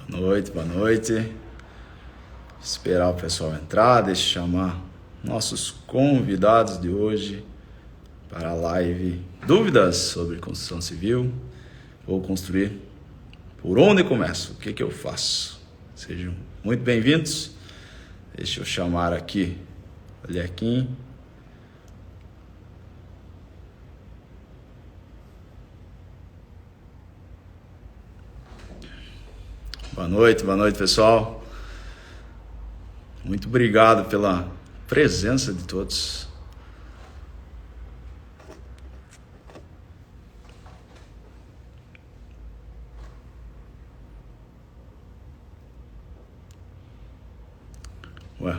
Noite, boa noite. Esperar o pessoal entrar, deixa eu chamar nossos convidados de hoje para a live Dúvidas sobre construção civil. Vou construir. Por onde começo? O que eu faço? Sejam muito bem-vindos. Deixa eu chamar aqui o Lequim. Boa noite, pessoal. Muito obrigado pela presença de todos. Ué,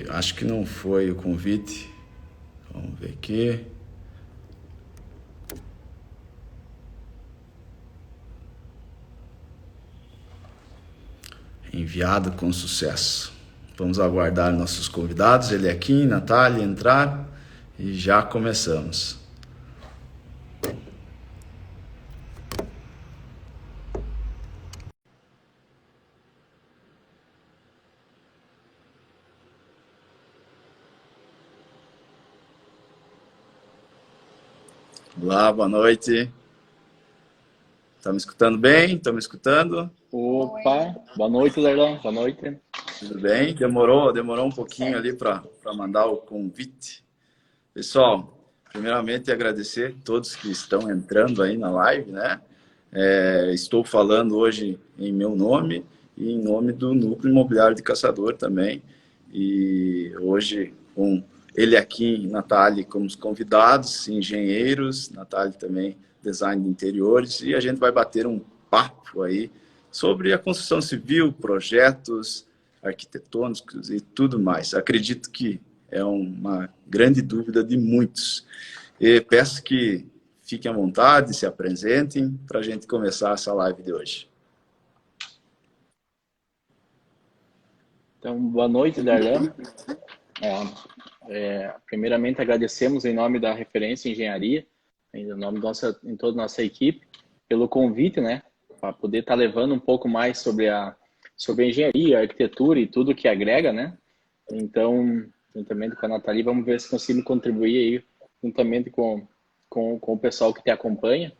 acho que não foi o convite. Vamos ver aqui. Enviado com sucesso. Vamos aguardar nossos convidados, Eliakim, Natália, entrar e já começamos. Olá, boa noite. Tá me escutando bem? Estão me escutando? Opa, boa noite, Darlan. Boa noite. Tudo bem? Demorou um pouquinho ali para mandar o convite. Pessoal, primeiramente agradecer a todos que estão entrando aí na live, né? Estou falando hoje em meu nome e em nome do Núcleo Imobiliário de Caçador também. E hoje com Eliakim e Natália como os convidados, engenheiros, Natália também design de interiores, e a gente vai bater um papo aí sobre a construção civil, projetos arquitetônicos e tudo mais. Acredito que é uma grande dúvida de muitos. E peço que fiquem à vontade, se apresentem para a gente começar essa live de hoje. Então, boa noite, Darlan. Primeiramente, agradecemos em nome da Referência Engenharia, em nome em toda a nossa equipe, pelo convite, né, para poder estar levando um pouco mais sobre a engenharia, a arquitetura e tudo que agrega, né. Então, juntamente com a Nathalie, vamos ver se conseguimos contribuir aí, juntamente com o pessoal que te acompanha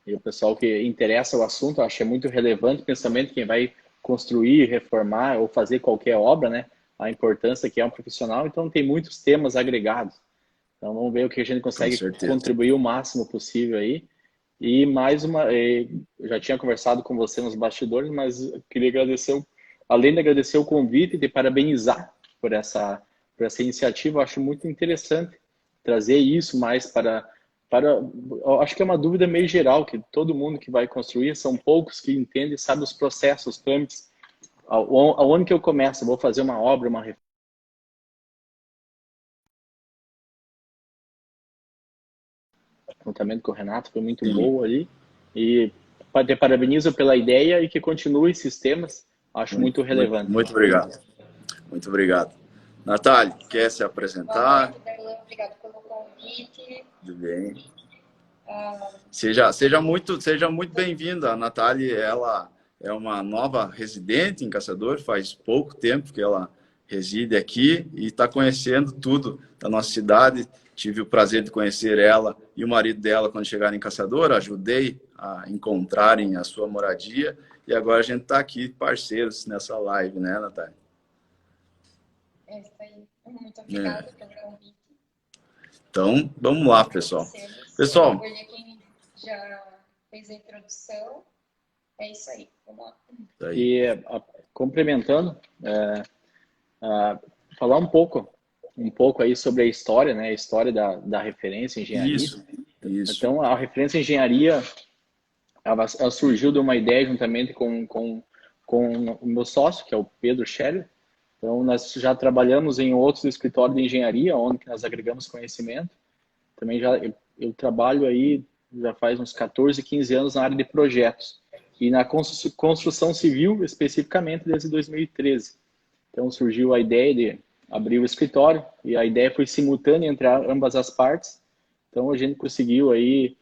e o pessoal que interessa o assunto. Eu acho que é muito relevante, principalmente quem vai construir, reformar ou fazer qualquer obra, né? A importância que é um profissional. Então, tem muitos temas agregados. Então, vamos ver o que a gente consegue contribuir o máximo possível aí. E mais eu já tinha conversado com você nos bastidores, mas eu queria agradecer, além de agradecer o convite, de parabenizar por essa iniciativa. Eu acho muito interessante trazer isso mais eu acho que é uma dúvida meio geral, que todo mundo que vai construir, são poucos que entendem e sabem os processos, os trâmites. Aonde que eu começo? Vou fazer uma obra, uma reforma. Juntamento com o Renato foi muito boa ali. E te parabenizo pela ideia e que continue esses temas. Acho muito relevante. Muito obrigado. Muito obrigado. Natália, quer se apresentar? Boa noite, Darlan. Obrigado pelo convite. Tudo bem. Seja muito bem-vinda. A Natália, ela é uma nova residente em Caçador, faz pouco tempo que ela reside aqui e está conhecendo tudo da nossa cidade. Tive o prazer de conhecer ela e o marido dela quando chegaram em Caçador, ajudei a encontrarem a sua moradia e agora a gente está aqui parceiros nessa live, né, Natália? É isso aí. Muito obrigada pelo convite. Então, vamos lá, pessoal. Pessoal, Quem já fez a introdução, é isso aí. Vamos lá. E complementando, falar um pouco aí sobre a história, né? A história da Referência Engenharia. Isso. Então, a Referência Engenharia, ela surgiu de uma ideia juntamente com o meu sócio, que é o Pedro Scheller. Então, nós já trabalhamos em outros escritórios de engenharia, onde nós agregamos conhecimento. Também eu trabalho aí já faz uns 14, 15 anos na área de projetos. E na construção civil, especificamente, desde 2013. Então, surgiu a ideia de abrir o escritório, e a ideia foi simultânea entre ambas as partes. Então, a gente conseguiu aí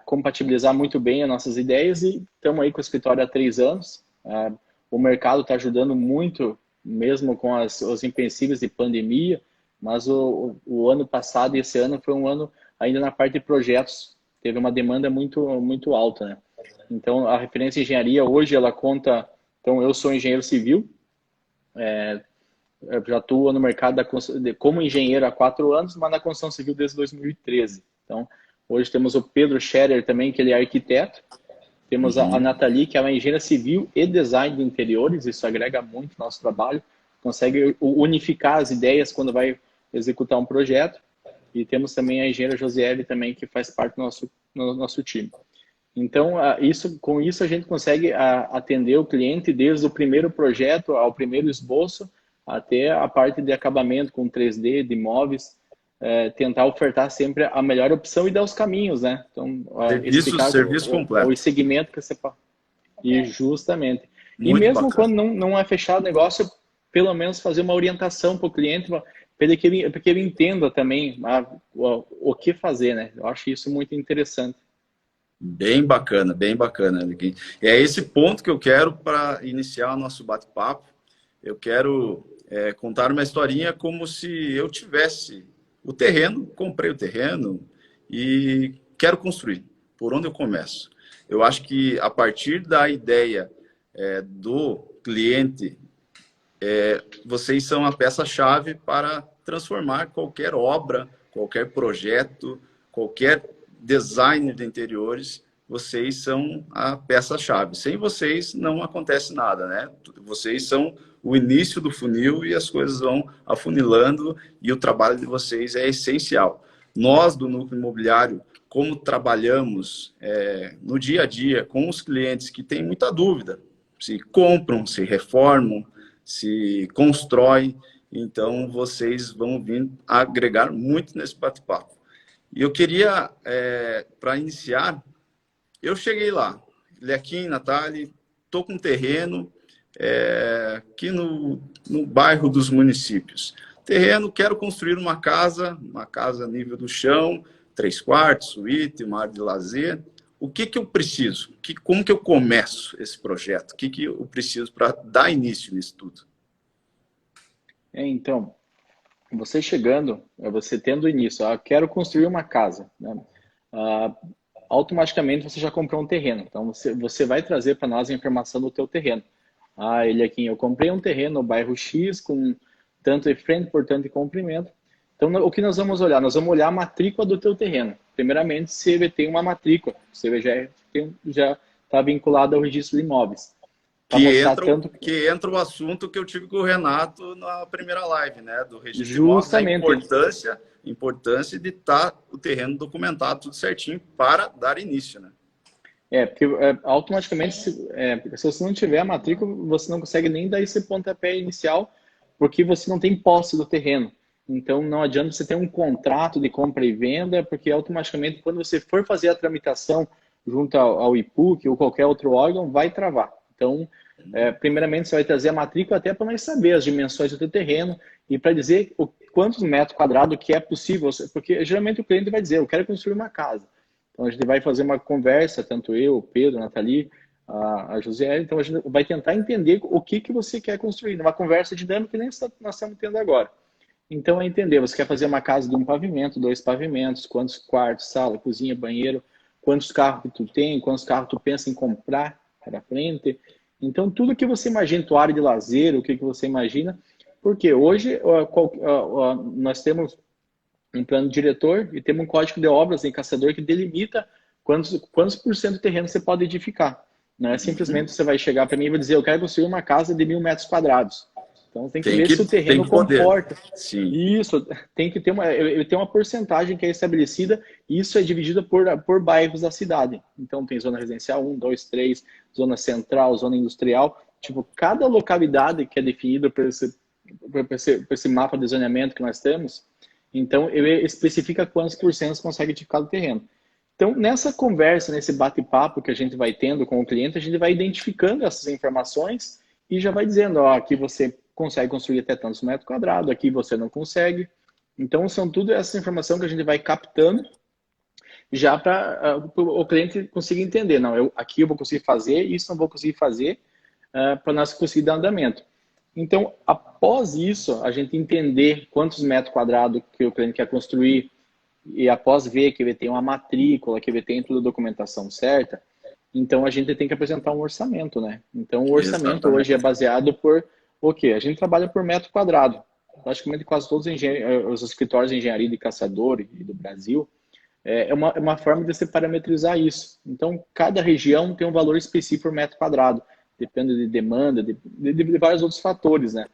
compatibilizar muito bem as nossas ideias e estamos aí com o escritório há 3 anos. o mercado está ajudando muito, mesmo com os empecilhos de pandemia, mas o ano passado e esse ano foi um ano ainda na parte de projetos, teve uma demanda muito alta, né? Então, a referência em engenharia hoje, ela conta... Então, eu sou engenheiro civil, eu já atuo no mercado como engenheiro há 4 anos, mas na construção civil desde 2013. Então, hoje temos o Pedro Scherer também, que ele é arquiteto. Temos a Nathalie, que é uma engenheira civil e design de interiores. Isso agrega muito no nosso trabalho. Consegue unificar as ideias quando vai executar um projeto. E temos também a engenheira Josiele também, que faz parte do nosso time. Então, com isso a gente consegue atender o cliente desde o primeiro projeto ao primeiro esboço até a parte de acabamento com 3D, de imóveis, tentar ofertar sempre a melhor opção e dar os caminhos, né? Então, serviço completo. O segmento que você pode. E justamente. Muito e mesmo bacana. quando não é fechado o negócio, pelo menos fazer uma orientação para o cliente, para que ele entenda também o que fazer, né? Eu acho isso muito interessante. Bem bacana, bem bacana. E é esse ponto que eu quero para iniciar o nosso bate-papo. Eu quero contar uma historinha como se eu tivesse o terreno, comprei o terreno e quero construir. Por onde eu começo? Eu acho que a partir da ideia do cliente, vocês são a peça-chave para transformar qualquer obra, qualquer projeto, qualquer designer de interiores. Vocês são a peça-chave. Sem vocês não acontece nada, né? Vocês são o início do funil e as coisas vão afunilando e o trabalho de vocês é essencial. Nós, do Núcleo Imobiliário, como trabalhamos no dia a dia com os clientes que têm muita dúvida, se compram, se reformam, se constroem, então vocês vão vir agregar muito nesse bate-papo. E eu queria, para iniciar, eu cheguei lá, Lequim, Natália, estou com um terreno aqui no bairro dos Municípios. Terreno, quero construir uma casa nível do chão, 3 quartos, suíte, uma área de lazer. O que eu preciso? Como que eu começo esse projeto? O que eu preciso para dar início nisso tudo? Então, você chegando, você tendo início, quero construir uma casa, né? Automaticamente você já comprou um terreno. Então, você vai trazer para nós a informação do teu terreno. Ele aqui, eu comprei um terreno no bairro X com tanto de frente por tanto de comprimento. Então, o que nós vamos olhar? Nós vamos olhar a matrícula do teu terreno. Primeiramente, se ele tem uma matrícula, você já está vinculado ao registro de imóveis. Que entra o assunto que eu tive com o Renato na primeira live, né? Do registro de imóveis, a importância de estar o terreno documentado tudo certinho para dar início, né? Porque automaticamente, se você não tiver a matrícula, você não consegue nem dar esse pontapé inicial, porque você não tem posse do terreno. Então, não adianta você ter um contrato de compra e venda, porque automaticamente, quando você for fazer a tramitação junto ao IPUC ou qualquer outro órgão, vai travar. Então, primeiramente, você vai trazer a matrícula até para nós saber as dimensões do teu terreno e para dizer quantos metros quadrados que é possível, porque geralmente o cliente vai dizer, eu quero construir uma casa. Então, a gente vai fazer uma conversa, tanto eu, o Pedro, a Nathalie, a Josiane, então a gente vai tentar entender o que você quer construir, numa conversa dinâmica que nem nós estamos tendo agora. Então, é entender, você quer fazer uma casa de 1 pavimento, 2 pavimentos, quantos quartos, sala, cozinha, banheiro, quantos carros que tu tem, quantos carros tu pensa em comprar para frente. Então, tudo que você imagina, tua área de lazer, o que você imagina, porque hoje nós temos um plano diretor e temos um código de obras em Caçador que delimita quantos por cento do terreno você pode edificar. Não é simplesmente você vai chegar para mim e vai dizer, eu quero construir uma casa de 1.000 metros quadrados. Então tem que ver se o terreno comporta. Sim. Isso, tem que ter uma porcentagem que é estabelecida, e isso é dividido por bairros da cidade. Então tem zona residencial 1, 2, 3, zona central, zona industrial. Tipo, cada localidade que é definida por esse mapa de zoneamento que nós temos, então ele especifica quantos por cento consegue edificar do terreno. Então, nessa conversa, nesse bate-papo que a gente vai tendo com o cliente, a gente vai identificando essas informações e já vai dizendo, aqui você consegue construir até tantos metros quadrados, aqui você não consegue. Então, são tudo essa informação que a gente vai captando já para o cliente conseguir entender. Não, aqui eu vou conseguir fazer, isso não vou conseguir fazer, para nós conseguir dar andamento. Então, após isso, a gente entender quantos metros quadrados que o cliente quer construir e após ver que ele tem uma matrícula, que ele tem toda a documentação certa, então a gente tem que apresentar um orçamento, né? Então, o orçamento hoje é baseado por o quê? A gente trabalha por metro quadrado. Praticamente quase todos os escritórios de engenharia de caçador e do Brasil, é uma forma de você parametrizar isso. Então, cada região tem um valor específico por metro quadrado. Depende de demanda, de vários outros fatores, né?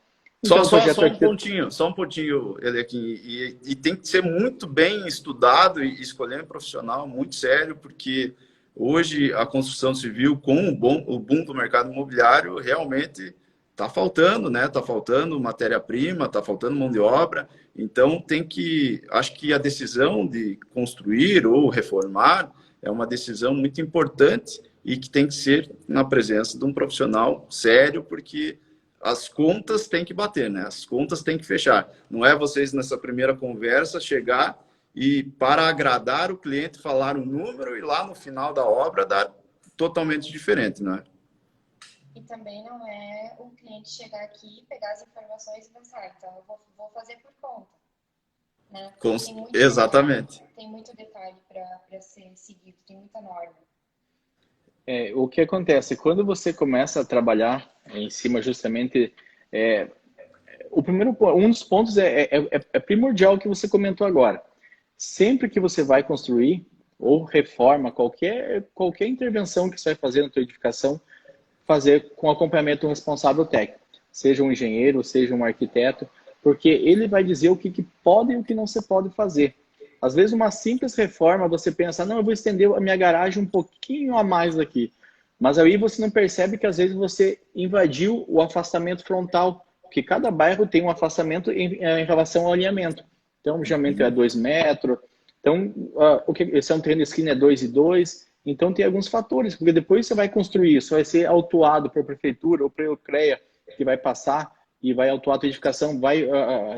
Então, só um pontinho, ele aqui. E tem que ser muito bem estudado e escolher um profissional muito sério, porque hoje a construção civil, com o boom do mercado imobiliário, realmente está faltando, né? Está faltando matéria-prima, está faltando mão de obra. Então, acho que a decisão de construir ou reformar é uma decisão muito importante e que tem que ser na presença de um profissional sério, porque as contas têm que bater, né? As contas têm que fechar. Não é vocês, nessa primeira conversa, chegar e, para agradar o cliente, falar um número e lá no final da obra dar totalmente diferente, né? E também não é o cliente chegar aqui, pegar as informações e pensar, então eu vou fazer por conta. Né? Exatamente. Tem muito detalhe para ser seguido, tem muita norma. O que acontece? Quando você começa a trabalhar em cima justamente... um dos pontos é primordial que você comentou agora. Sempre que você vai construir ou reforma, qualquer intervenção que você vai fazer na sua edificação, fazer com acompanhamento do responsável técnico. Seja um engenheiro, seja um arquiteto, porque ele vai dizer o que pode e o que não se pode fazer. Às vezes, uma simples reforma, você pensa, não, eu vou estender a minha garagem um pouquinho a mais aqui. Mas aí você não percebe que, às vezes, você invadiu o afastamento frontal, porque cada bairro tem um afastamento em relação ao alinhamento. Então, o alinhamento é 2 metros. Então, esse é um terreno de esquina, é 2,2. Então, tem alguns fatores, porque depois você vai construir, isso vai ser autuado por prefeitura ou pelo CREA, que vai passar e vai autuar a tua edificação, vai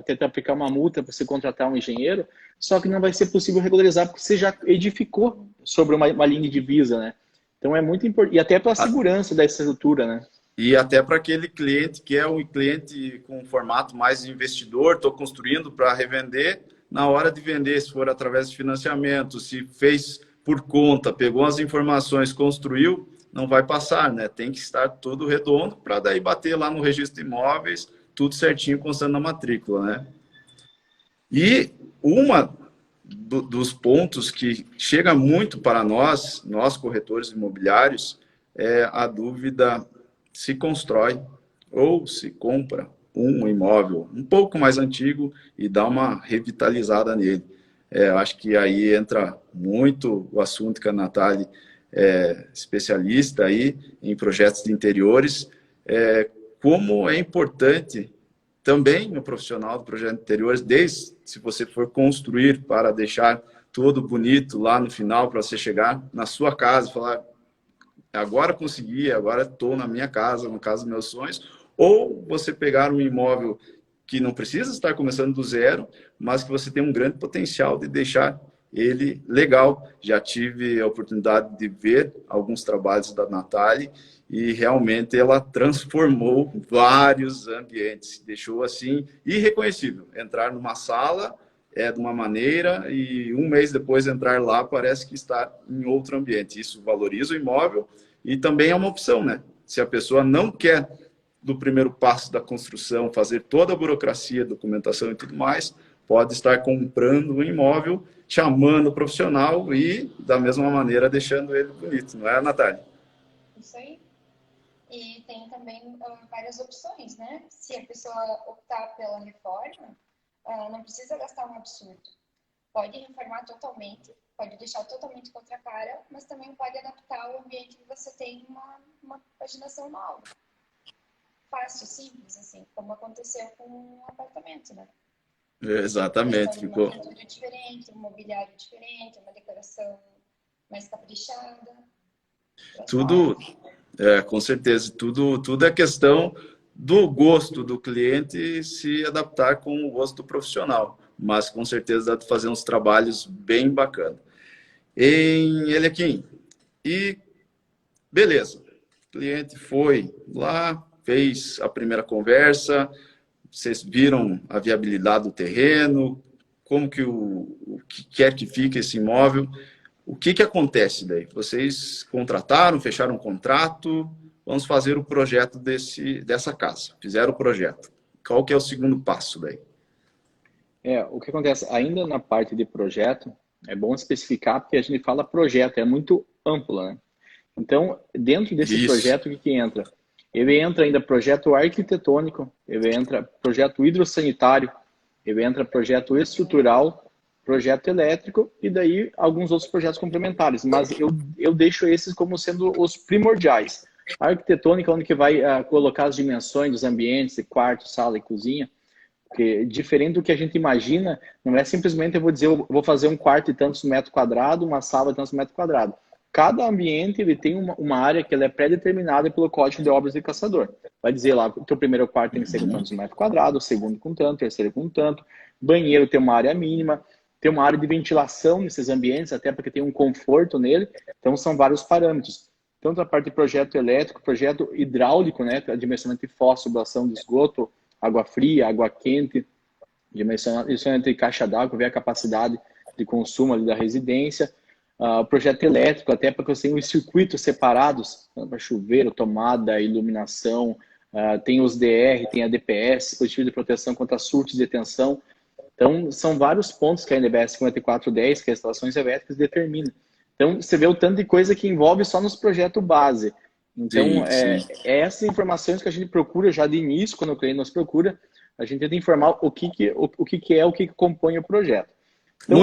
tentar aplicar uma multa para você contratar um engenheiro, só que não vai ser possível regularizar porque você já edificou sobre uma linha de divisa, né? Então é muito importante, e até para a segurança da estrutura, né? E até para aquele cliente que é um cliente com um formato mais investidor, estou construindo para revender, na hora de vender, se for através de financiamento, se fez por conta, pegou as informações, construiu, não vai passar, né? Tem que estar tudo redondo para daí bater lá no registro de imóveis, tudo certinho, constando na matrícula, né? E dos pontos que chega muito para nós corretores imobiliários, é a dúvida se constrói ou se compra um imóvel um pouco mais antigo e dá uma revitalizada nele. Acho que aí entra muito o assunto que a Natália é especialista aí em projetos de interiores, como é importante também no profissional do projeto de interiores, desde se você for construir para deixar tudo bonito lá no final, para você chegar na sua casa e falar, agora consegui, agora estou na minha casa, na casa dos meus sonhos, ou você pegar um imóvel que não precisa estar começando do zero, mas que você tem um grande potencial de deixar ele legal. Já tive a oportunidade de ver alguns trabalhos da Natália e realmente ela transformou vários ambientes, deixou assim irreconhecível. Entrar numa sala de uma maneira e um mês depois entrar lá parece que está em outro ambiente. Isso valoriza o imóvel e também é uma opção, né? Se a pessoa não quer do primeiro passo da construção, fazer toda a burocracia, documentação e tudo mais, pode estar comprando um imóvel, chamando o profissional e, da mesma maneira, deixando ele bonito. Não é, Natália? Isso aí. E tem também várias opções, né? Se a pessoa optar pela reforma, não precisa gastar um absurdo. Pode reformar totalmente, pode deixar totalmente com outra cara, mas também pode adaptar o ambiente que você tem uma paginação nova. Fácil, simples, assim, como aconteceu com um apartamento, né? Exatamente. Ficou uma pintura diferente, um mobiliário diferente, uma decoração mais caprichada. Tudo, com certeza, tudo é questão do gosto do cliente se adaptar com o gosto do profissional, mas com certeza dá para fazer uns trabalhos bem bacanas. Em Elequim, e beleza, cliente foi lá, fez a primeira conversa, vocês viram a viabilidade do terreno, como que o que quer que fique esse imóvel. O que acontece daí? Vocês contrataram, fecharam um contrato, vamos fazer o projeto dessa casa. Fizeram o projeto. Qual que é o segundo passo daí? O que acontece, ainda na parte de projeto, é bom especificar, porque a gente fala projeto, é muito amplo, né? Então, dentro desse Isso. projeto, o que entra? Ele entra ainda projeto arquitetônico, ele entra projeto hidrossanitário, ele entra projeto estrutural, projeto elétrico e daí alguns outros projetos complementares. Mas eu deixo esses como sendo os primordiais. A arquitetônica, onde que vai colocar as dimensões dos ambientes, de quarto, sala e cozinha. Porque diferente do que a gente imagina, não é simplesmente eu vou dizer, eu vou fazer um quarto de tantos metros quadrados, uma sala de tantos metros quadrados. Cada ambiente ele tem uma área que ela é pré-determinada pelo Código de Obras do Caçador. Vai dizer lá que o teu primeiro quarto tem que ser com tantos metros quadrados, o segundo com tanto, o terceiro com tanto. Banheiro tem uma área mínima, tem uma área de ventilação nesses ambientes, até porque tem um conforto nele. Então são vários parâmetros. Tanto a parte de projeto elétrico, projeto hidráulico, né, dimensionamento de fossa, tubulação de esgoto, água fria, água quente, dimensionamento de caixa d'água, ver a capacidade de consumo ali da residência. O projeto elétrico, até porque você tem os circuitos separados, para chuveiro, tomada, iluminação, tem os DR, tem a DPS, dispositivo de proteção contra surtos de tensão. Então, são vários pontos que a NBS 5410, que é as instalações elétricas, determina. Então, você vê o tanto de coisa que envolve só nos projetos base. Então, Sim, sim. essas informações que a gente procura já de início, quando o cliente nos procura, a gente tenta informar o que compõe o projeto. Então,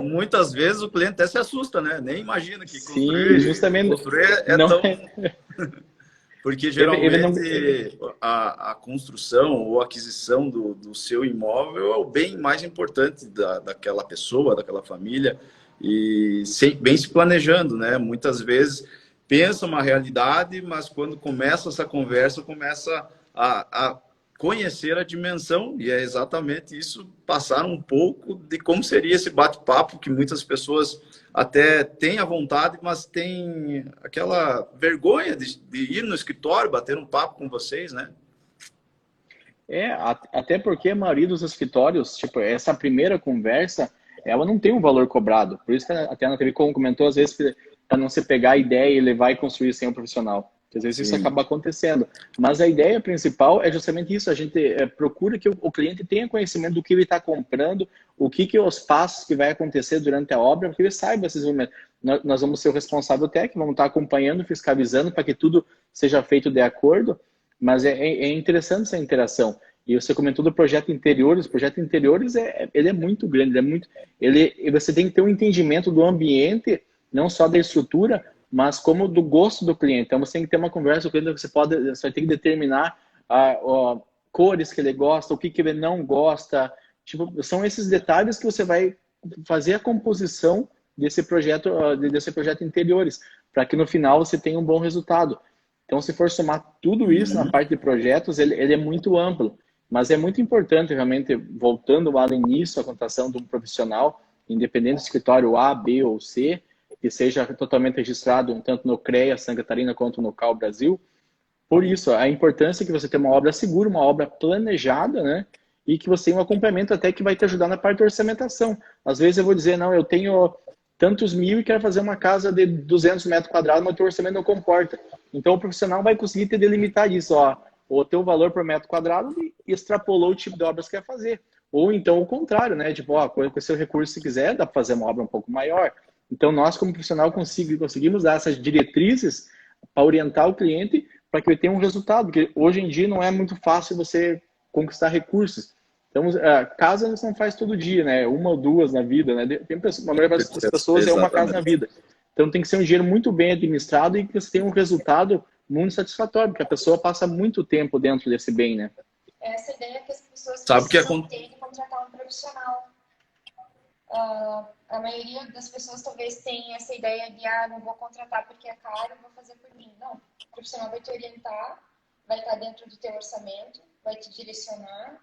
Muitas vezes o cliente até se assusta, né? Nem imagina que sim, justamente, construir é não tão... é, Porque ele não, geralmente a construção ou aquisição do seu imóvel é o bem mais importante daquela pessoa, daquela família, e bem se planejando, né? Muitas vezes pensa uma realidade, mas quando começa essa conversa, começa a conhecer a dimensão, e é exatamente isso, passar um pouco de como seria esse bate-papo que muitas pessoas até têm a vontade, mas tem aquela vergonha de ir no escritório, bater um papo com vocês, né? Até porque a maioria dos escritórios, tipo, essa primeira conversa, ela não tem um valor cobrado. Por isso que até a TV comentou, às vezes, para não se pegar a ideia e levar e construir sem um profissional. Porque às vezes isso Sim. acaba acontecendo. Mas a ideia principal é justamente isso. A gente procura que o cliente tenha conhecimento do que ele está comprando, o que os passos que vai acontecer durante a obra, porque ele saiba esses momentos. Nós vamos ser o responsável técnico, vamos estar acompanhando, fiscalizando para que tudo seja feito de acordo. Mas é interessante essa interação. E você comentou do projeto interiores. O projeto interiores ele é muito grande, você tem que ter um entendimento do ambiente, não só da estrutura, mas como do gosto do cliente. Então você tem que ter uma conversa com o cliente, você vai ter que determinar cores que ele gosta, o que ele não gosta. Tipo, são esses detalhes que você vai fazer a composição desse projeto interiores, para que no final você tenha um bom resultado. Então, se for somar tudo isso na parte de projetos, ele é muito amplo. Mas é muito importante, realmente, voltando lá no início, a contratação de um profissional, independente do escritório A, B ou C, que seja totalmente registrado tanto no CREA Santa Catarina quanto no CAL Brasil. Por isso, a importância que você tenha uma obra segura, uma obra planejada, né? E que você tenha um acompanhamento até que vai te ajudar na parte de orçamentação. Às vezes eu vou dizer, não, eu tenho tantos mil e quero fazer uma casa de 200 metros quadrados, mas o teu orçamento não comporta. Então o profissional vai conseguir te delimitar isso, o teu valor por metro quadrado e extrapolou o tipo de obras que quer fazer. Ou então o contrário, né? Tipo, com o seu recurso, se quiser, dá para fazer uma obra um pouco maior. Então nós, como profissional, conseguimos dar essas diretrizes para orientar o cliente para que ele tenha um resultado, porque hoje em dia não é muito fácil você conquistar recursos. Então, casa você não faz todo dia, né? Uma ou duas na vida, né? A maioria das pessoas é uma casa na vida. Então, tem que ser um dinheiro muito bem administrado e que você tenha um resultado muito satisfatório, porque a pessoa passa muito tempo dentro desse bem, né? Essa ideia que as pessoas precisam ter de contratar um profissional. A maioria das pessoas talvez tenha essa ideia de, não vou contratar porque é caro, vou fazer por mim. Não, o profissional vai te orientar, vai estar dentro do teu orçamento, vai te direcionar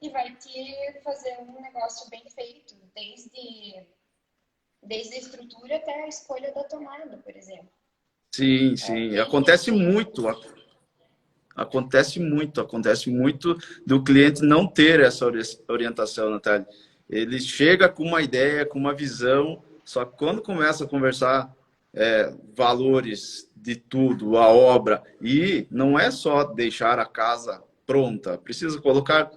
e vai te fazer um negócio bem feito, desde a estrutura até a escolha da tomada, por exemplo. Sim, sim. Acontece muito do cliente não ter essa orientação, Natália. Ele chega com uma ideia, com uma visão, só que quando começa a conversar valores de tudo, a obra, e não é só deixar a casa pronta, precisa colocar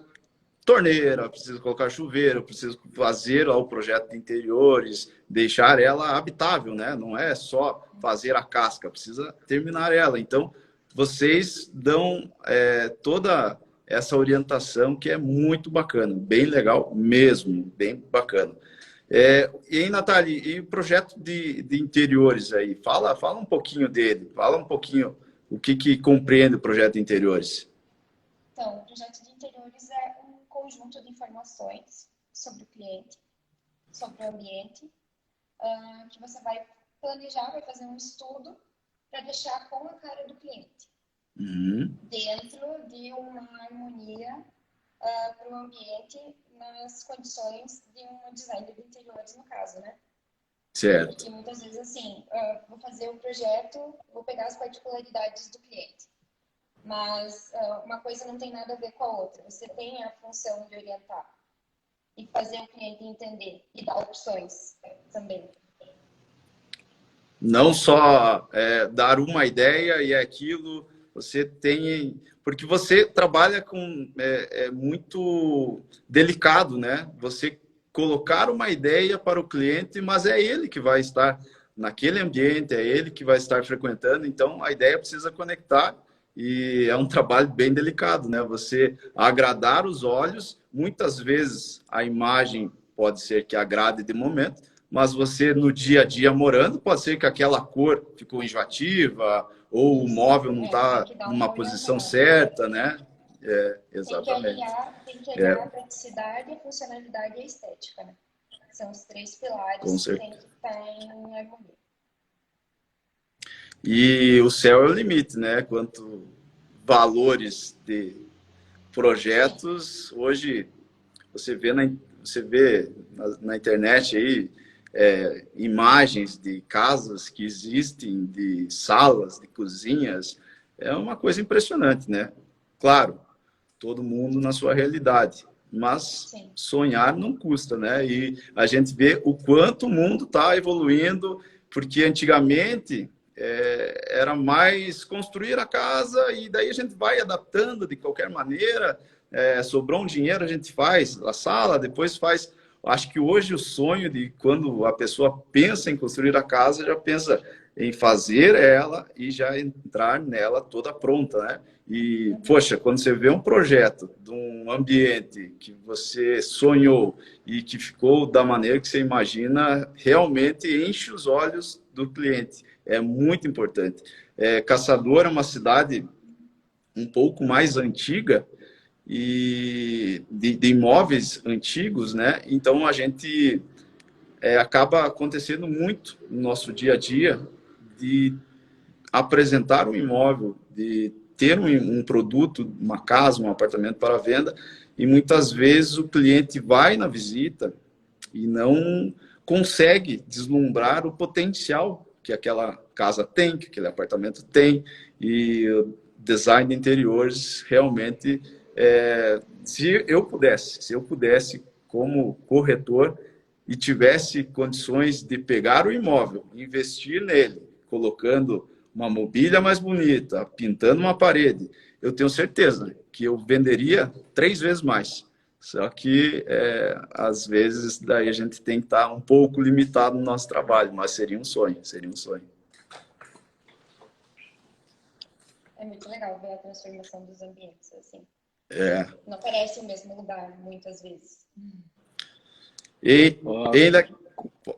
torneira, precisa colocar chuveiro, precisa fazer o projeto de interiores, deixar ela habitável, né? Não é só fazer a casca, precisa terminar ela. Então, vocês dão toda essa orientação que é muito bacana, bem legal mesmo, bem bacana. E aí, Natália, e o projeto de interiores aí? Fala um pouquinho dele, fala um pouquinho o que compreende o projeto de interiores. Então, o projeto de interiores é um conjunto de informações sobre o cliente, sobre o ambiente, que você vai planejar, vai fazer um estudo para deixar com a cara do cliente, dentro de uma harmonia para o ambiente, nas condições de um design de interiores, no caso, né? Certo. Porque muitas vezes, assim, vou fazer o projeto, vou pegar as particularidades do cliente, mas uma coisa não tem nada a ver com a outra. Você tem a função de orientar e fazer o cliente entender e dar opções também. Não só dar uma ideia e aquilo, você tem... Porque você trabalha com... muito delicado, né? Você colocar uma ideia para o cliente, mas é ele que vai estar naquele ambiente, é ele que vai estar frequentando, então a ideia precisa conectar e é um trabalho bem delicado, né? Você agradar os olhos, muitas vezes a imagem pode ser que agrade de momento, mas você no dia a dia morando, pode ser que aquela cor ficou enjoativa, ou o móvel não está numa posição certa, né? Exatamente. Tem que aliar a praticidade, a funcionalidade e a estética, né? São os três pilares que tem que estar em harmonia. E o céu é o limite, né? Quanto valores de projetos, hoje você vê na internet aí imagens de casas que existem, de salas, de cozinhas. É uma coisa impressionante, né? Claro, todo mundo na sua realidade, mas sim, sonhar não custa, né? E a gente vê o quanto o mundo está evoluindo, porque antigamente era mais construir a casa e daí a gente vai adaptando de qualquer maneira. Sobrou um dinheiro, a gente faz a sala, depois faz... Acho que hoje o sonho de quando a pessoa pensa em construir a casa, já pensa em fazer ela e já entrar nela toda pronta, né? E, poxa, quando você vê um projeto de um ambiente que você sonhou e que ficou da maneira que você imagina, realmente enche os olhos do cliente. É muito importante. Caçador é uma cidade um pouco mais antiga, e de imóveis antigos, né? Então a gente acaba acontecendo muito no nosso dia a dia de apresentar um imóvel, de ter um produto, uma casa, um apartamento para venda, e muitas vezes o cliente vai na visita e não consegue deslumbrar o potencial que aquela casa tem, que aquele apartamento tem, e o design de interiores realmente... se eu pudesse como corretor e tivesse condições de pegar o imóvel, investir nele, colocando uma mobília mais bonita, pintando uma parede, eu tenho certeza que eu venderia 3 vezes mais. Só que, às vezes, daí a gente tem que estar um pouco limitado no nosso trabalho, mas seria um sonho, seria um sonho. É muito legal ver a transformação dos ambientes, assim. Não parece o mesmo lugar, muitas vezes.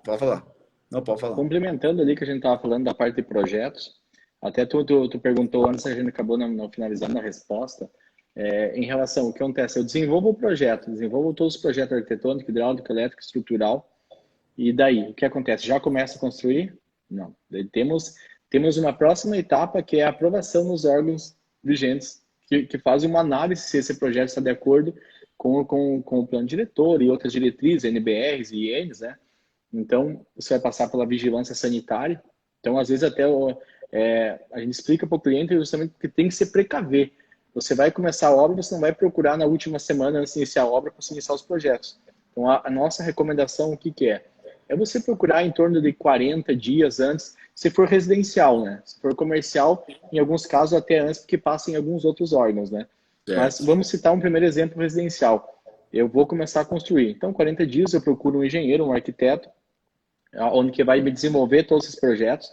Pode falar. Não, pode falar. Complementando ali que a gente estava falando da parte de projetos, até tu perguntou antes, a gente acabou não finalizando a resposta, em relação ao que acontece. Eu desenvolvo o projeto, desenvolvo todos os projetos arquitetônicos, hidráulico, elétrico, estrutural, e daí, o que acontece? Já começa a construir? Não. Daí temos uma próxima etapa, que é a aprovação nos órgãos vigentes, que fazem uma análise se esse projeto está de acordo com o plano diretor e outras diretrizes, NBRs e INs, né? Então, você vai passar pela vigilância sanitária. Então, às vezes, até a gente explica para o cliente justamente que tem que se precaver. Você vai começar a obra, você não vai procurar na última semana antes de iniciar a obra para iniciar os projetos. Então, a nossa recomendação, o que é? É você procurar em torno de 40 dias antes, se for residencial, né? Se for comercial, em alguns casos até antes, porque passa em alguns outros órgãos, né? Mas vamos citar um primeiro exemplo residencial. Eu vou começar a construir. Então, 40 dias eu procuro um engenheiro, um arquiteto, onde que vai me desenvolver todos esses projetos.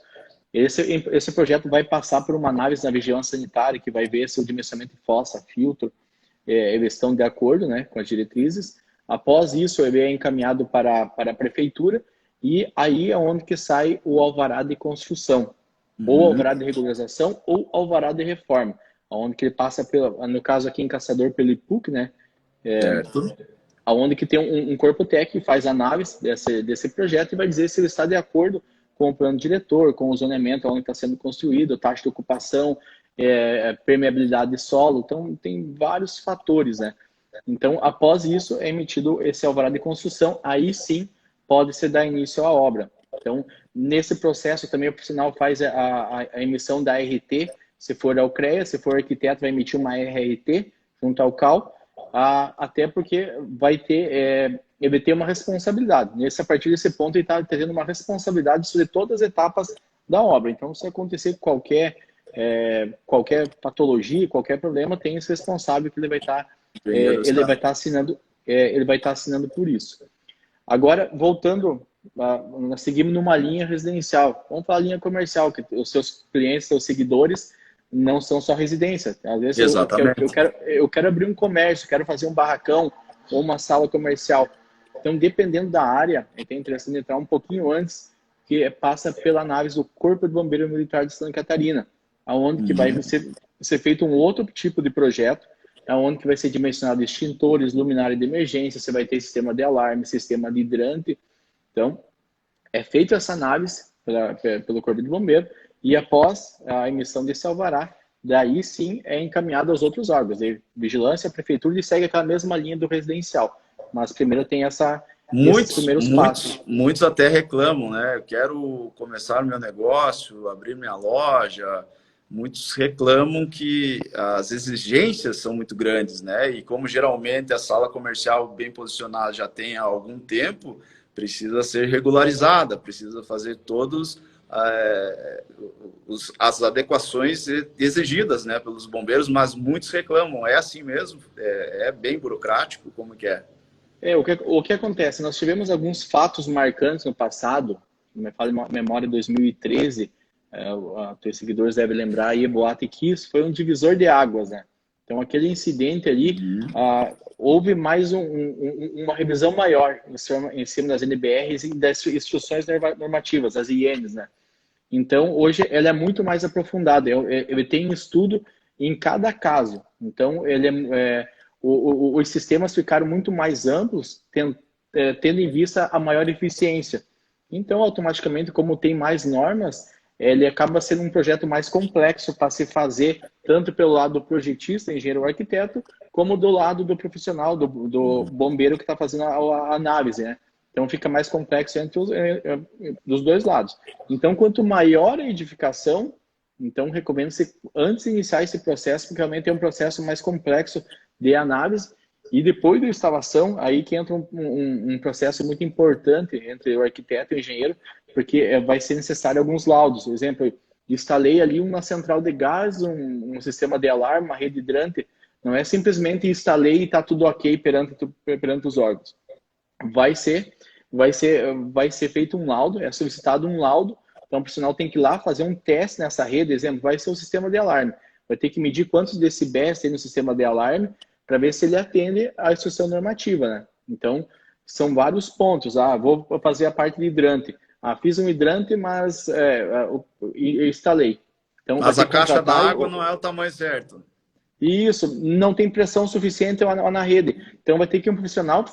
Esse projeto vai passar por uma análise na vigilância sanitária, que vai ver se o dimensionamento de fossa, filtro, eles estão de acordo, né, com as diretrizes. Após isso, ele é encaminhado para a prefeitura e aí é onde que sai o alvará de construção, ou alvará de regularização, ou alvará de reforma, onde que ele passa, no caso aqui em Caçador, pelo IPUC, né, onde que tem um corpo técnico que faz análise desse projeto e vai dizer se ele está de acordo com o plano diretor, com o zoneamento onde está sendo construído, taxa de ocupação, permeabilidade de solo. Então, tem vários fatores, né? Então, após isso, é emitido esse alvará de construção. Aí sim, pode-se dar início à obra. Então, nesse processo também o profissional faz a emissão da RT, se for ao CREA, se for arquiteto, vai emitir uma RRT junto ao CAL, até porque vai ter, ele tem uma responsabilidade. A partir desse ponto, ele está tendo uma responsabilidade sobre todas as etapas da obra. Então, se acontecer qualquer patologia, qualquer problema, tem esse responsável que ele vai estar assinando por isso. Agora, voltando, nós seguimos numa linha residencial. Vamos falar linha comercial, que os seus clientes, seus seguidores, não são só residência. Às vezes eu quero abrir um comércio, quero fazer um barracão ou uma sala comercial. Então, dependendo da área, é interessante entrar um pouquinho antes, que passa pela análise do Corpo de Bombeiro Militar de Santa Catarina, aonde que vai ser feito um outro tipo de projeto, aonde que vai ser dimensionado extintores, luminária de emergência, você vai ter sistema de alarme, sistema de hidrante. Então, é feita essa análise pelo Corpo de Bombeiro e após a emissão desse alvará, daí sim é encaminhado aos outros órgãos, de vigilância, prefeitura, e segue aquela mesma linha do residencial. Mas primeiro tem esses primeiros passos. Muitos até reclamam, né? Eu quero começar o meu negócio, abrir minha loja. Muitos reclamam que as exigências são muito grandes, né? E como geralmente a sala comercial bem posicionada já tem há algum tempo, precisa ser regularizada, precisa fazer todos as adequações exigidas, né, pelos bombeiros, mas muitos reclamam. É assim mesmo? É bem burocrático? Como que é? O que acontece? Nós tivemos alguns fatos marcantes no passado, me fala em memória 2013, teus seguidores devem lembrar aí, Boate Kiss foi um divisor de águas, né? Então, aquele incidente ali, houve mais uma revisão maior em cima das NBRs e das instruções normativas, as INs, né? Então, hoje, ela é muito mais aprofundada. Ele tem um estudo em cada caso. Então, os sistemas ficaram muito mais amplos, tendo em vista a maior eficiência. Então, automaticamente, como tem mais normas, ele acaba sendo um projeto mais complexo para se fazer, tanto pelo lado do projetista, engenheiro ou arquiteto, como do lado do profissional, do bombeiro que está fazendo a análise, né? Então, fica mais complexo dos dois lados. Então, quanto maior a edificação, então, recomendo-se, antes de iniciar esse processo, porque realmente é um processo mais complexo de análise, e depois da instalação, aí que entra um processo muito importante entre o arquiteto e o engenheiro, porque vai ser necessário alguns laudos. Por exemplo, instalei ali uma central de gás, um sistema de alarme, uma rede hidrante. Não é simplesmente instalei e está tudo ok perante os órgãos. Vai ser feito um laudo, é solicitado um laudo. Então, o profissional tem que ir lá fazer um teste nessa rede. Exemplo, vai ser o sistema de alarme. Vai ter que medir quantos decibéis tem no sistema de alarme para ver se ele atende à instrução normativa, né? Então, são vários pontos. Vou fazer a parte de hidrante. Fiz um hidrante, mas eu instalei. Então, mas a caixa d'água não é o tamanho certo. Isso, não tem pressão suficiente na rede. Então, vai ter que um profissional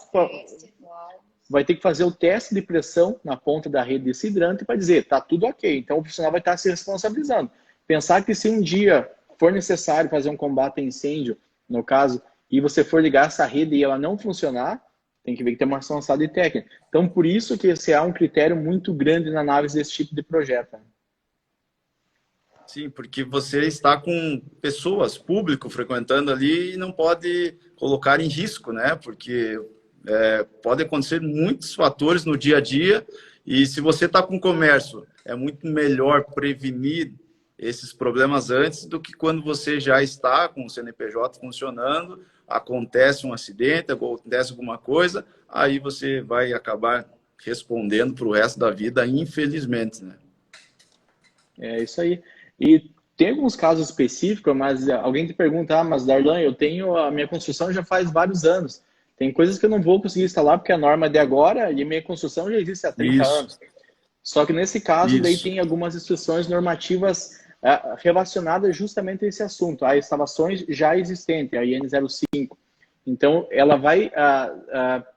vai ter que fazer o teste de pressão na ponta da rede desse hidrante para dizer, tá tudo ok. Então, o profissional vai estar se responsabilizando. Pensar que se um dia for necessário fazer um combate a incêndio, no caso, e você for ligar essa rede e ela não funcionar, tem que ver que tem uma responsabilidade técnica. Então, por isso que esse é um critério muito grande na análise desse tipo de projeto. Sim, porque você está com pessoas, público frequentando ali e não pode colocar em risco, né? Porque pode acontecer muitos fatores no dia a dia e se você está com comércio, é muito melhor prevenir esses problemas antes do que quando você já está com o CNPJ funcionando, acontece um acidente, acontece alguma coisa, aí você vai acabar respondendo para o resto da vida, infelizmente, né? É isso aí. E tem alguns casos específicos, mas alguém te pergunta, mas Darlan, eu tenho a minha construção já faz vários anos. Tem coisas que eu não vou conseguir instalar porque a norma é de agora e a minha construção já existe há 30 Isso, anos. Só que nesse caso, daí isso. tem algumas instruções normativas relacionadas justamente a esse assunto, a instalações já existentes, a IN05. Então, ela vai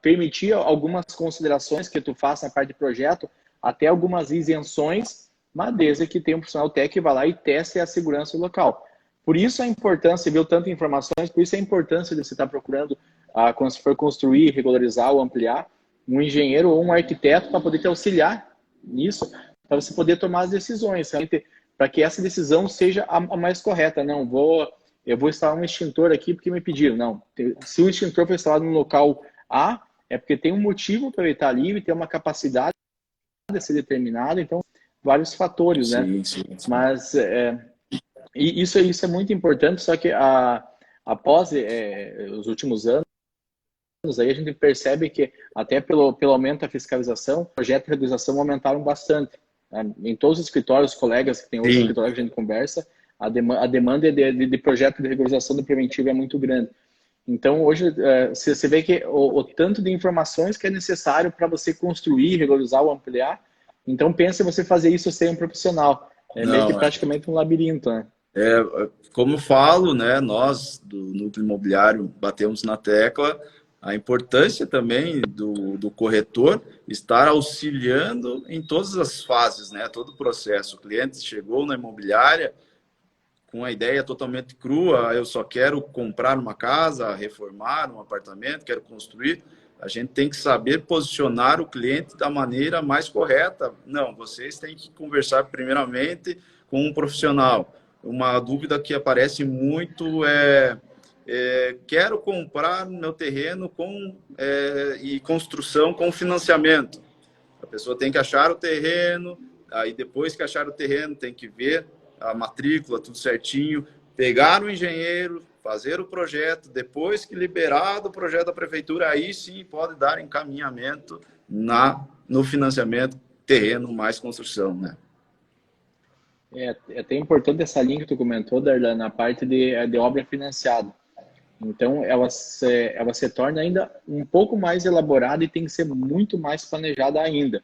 permitir algumas considerações que tu faça na parte de projeto, até algumas isenções, mas desde que tenha um profissional técnico que vá lá e teste a segurança local. Por isso a importância, viu tanta informações, por isso a importância de você estar procurando, quando você for construir, regularizar ou ampliar, um engenheiro ou um arquiteto para poder te auxiliar nisso, para você poder tomar as decisões, para que essa decisão seja a mais correta. Não, eu vou instalar um extintor aqui porque me pediram. Não, se o extintor foi instalado no local A, é porque tem um motivo para ele estar ali e tem uma capacidade de ser determinada, então, vários fatores, né? Sim, sim. Mas e isso é muito importante, só que após os últimos anos, aí a gente percebe que até pelo aumento da fiscalização, o projeto de regularização aumentaram bastante. Né? Em todos os escritórios, os colegas que tem outros escritórios que a gente conversa, a demanda de projeto de regularização do preventivo é muito grande. Então, hoje, você vê que o tanto de informações que é necessário para você construir, regularizar ou ampliar, então pense em você fazer isso sem um profissional. Meio que praticamente um labirinto, né? Como eu falo, né, nós do Núcleo Imobiliário batemos na tecla a importância também do corretor estar auxiliando em todas as fases, né, todo o processo. O cliente chegou na imobiliária com a ideia totalmente crua, eu só quero comprar uma casa, reformar um apartamento, quero construir. A gente tem que saber posicionar o cliente da maneira mais correta. Não, vocês têm que conversar primeiramente com um profissional. Uma dúvida que aparece muito quero comprar meu terreno e construção com financiamento. A pessoa tem que achar o terreno, aí depois que achar o terreno tem que ver a matrícula, tudo certinho, pegar o engenheiro, fazer o projeto, depois que liberado o projeto da prefeitura, aí sim pode dar encaminhamento no financiamento, terreno mais construção, né? É até importante essa linha que tu comentou, Darlan, na parte de obra financiada. Então, ela se torna ainda um pouco mais elaborada e tem que ser muito mais planejada ainda.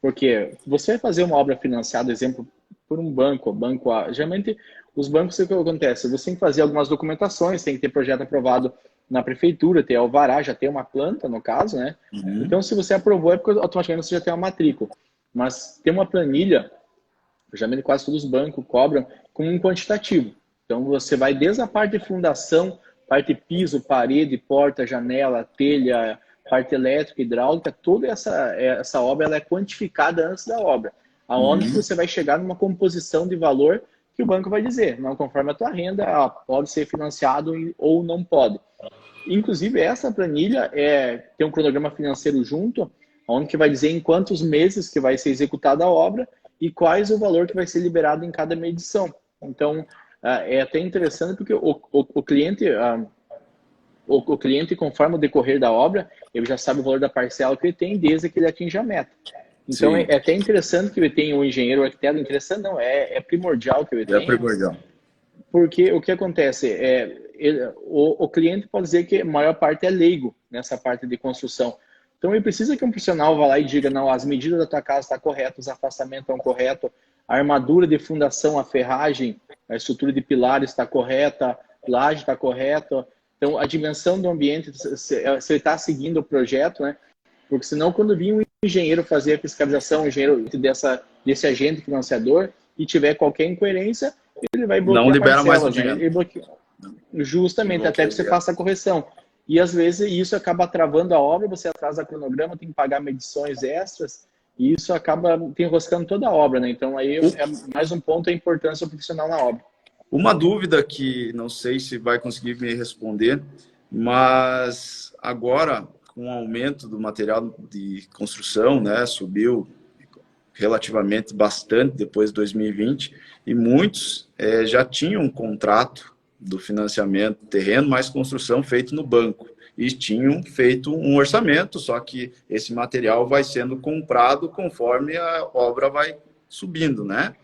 Porque você vai fazer uma obra financiada, exemplo, por um banco A. Geralmente, os bancos, o que acontece? Você tem que fazer algumas documentações, tem que ter projeto aprovado na prefeitura, ter alvará, já tem uma planta, no caso, né? Uhum. Então, se você aprovou, é porque automaticamente você já tem uma matrícula. Mas tem uma planilha, geralmente quase todos os bancos cobram, com um quantitativo. Então, você vai desde a parte de fundação, parte piso, parede, porta, janela, telha, parte elétrica, hidráulica, toda essa obra ela é quantificada antes da obra. Aonde você vai chegar numa composição de valor que o banco vai dizer, não conforme a tua renda, pode ser financiado ou não pode. Inclusive, essa planilha tem um cronograma financeiro junto, onde que vai dizer em quantos meses que vai ser executada a obra e quais o valor que vai ser liberado em cada medição. Então, é até interessante porque o cliente, conforme o decorrer da obra, ele já sabe o valor da parcela que ele tem desde que ele atinja a meta. Então, é até interessante que ele tenha um engenheiro, um arquiteto. Interessante não, é primordial que ele tenha. É primordial. Porque o que acontece? O cliente pode dizer que a maior parte é leigo nessa parte de construção. Então, ele precisa que um profissional vá lá e diga, não, as medidas da tua casa estão corretas, os afastamentos estão corretos, a armadura de fundação, a ferragem, a estrutura de pilares está correta, a laje está correta. Então, a dimensão do ambiente, se ele está seguindo o projeto, né? Porque senão, quando vir um engenheiro fazer a fiscalização, um engenheiro desse agente financiador, e tiver qualquer incoerência, ele vai bloquear não libera parcelas, mais o dinheiro. Ele bloqueia. Justamente, até que você faça a correção. E às vezes isso acaba travando a obra, você atrasa o cronograma, tem que pagar medições extras, e isso acaba te enroscando toda a obra, né? Então aí é mais um ponto a importância do profissional na obra. Uma dúvida que não sei se vai conseguir me responder, mas agora, com o aumento do material de construção, né, subiu relativamente bastante depois de 2020, e muitos já tinham um contrato do financiamento terreno mais construção feito no banco, e tinham feito um orçamento, só que esse material vai sendo comprado conforme a obra vai subindo, né?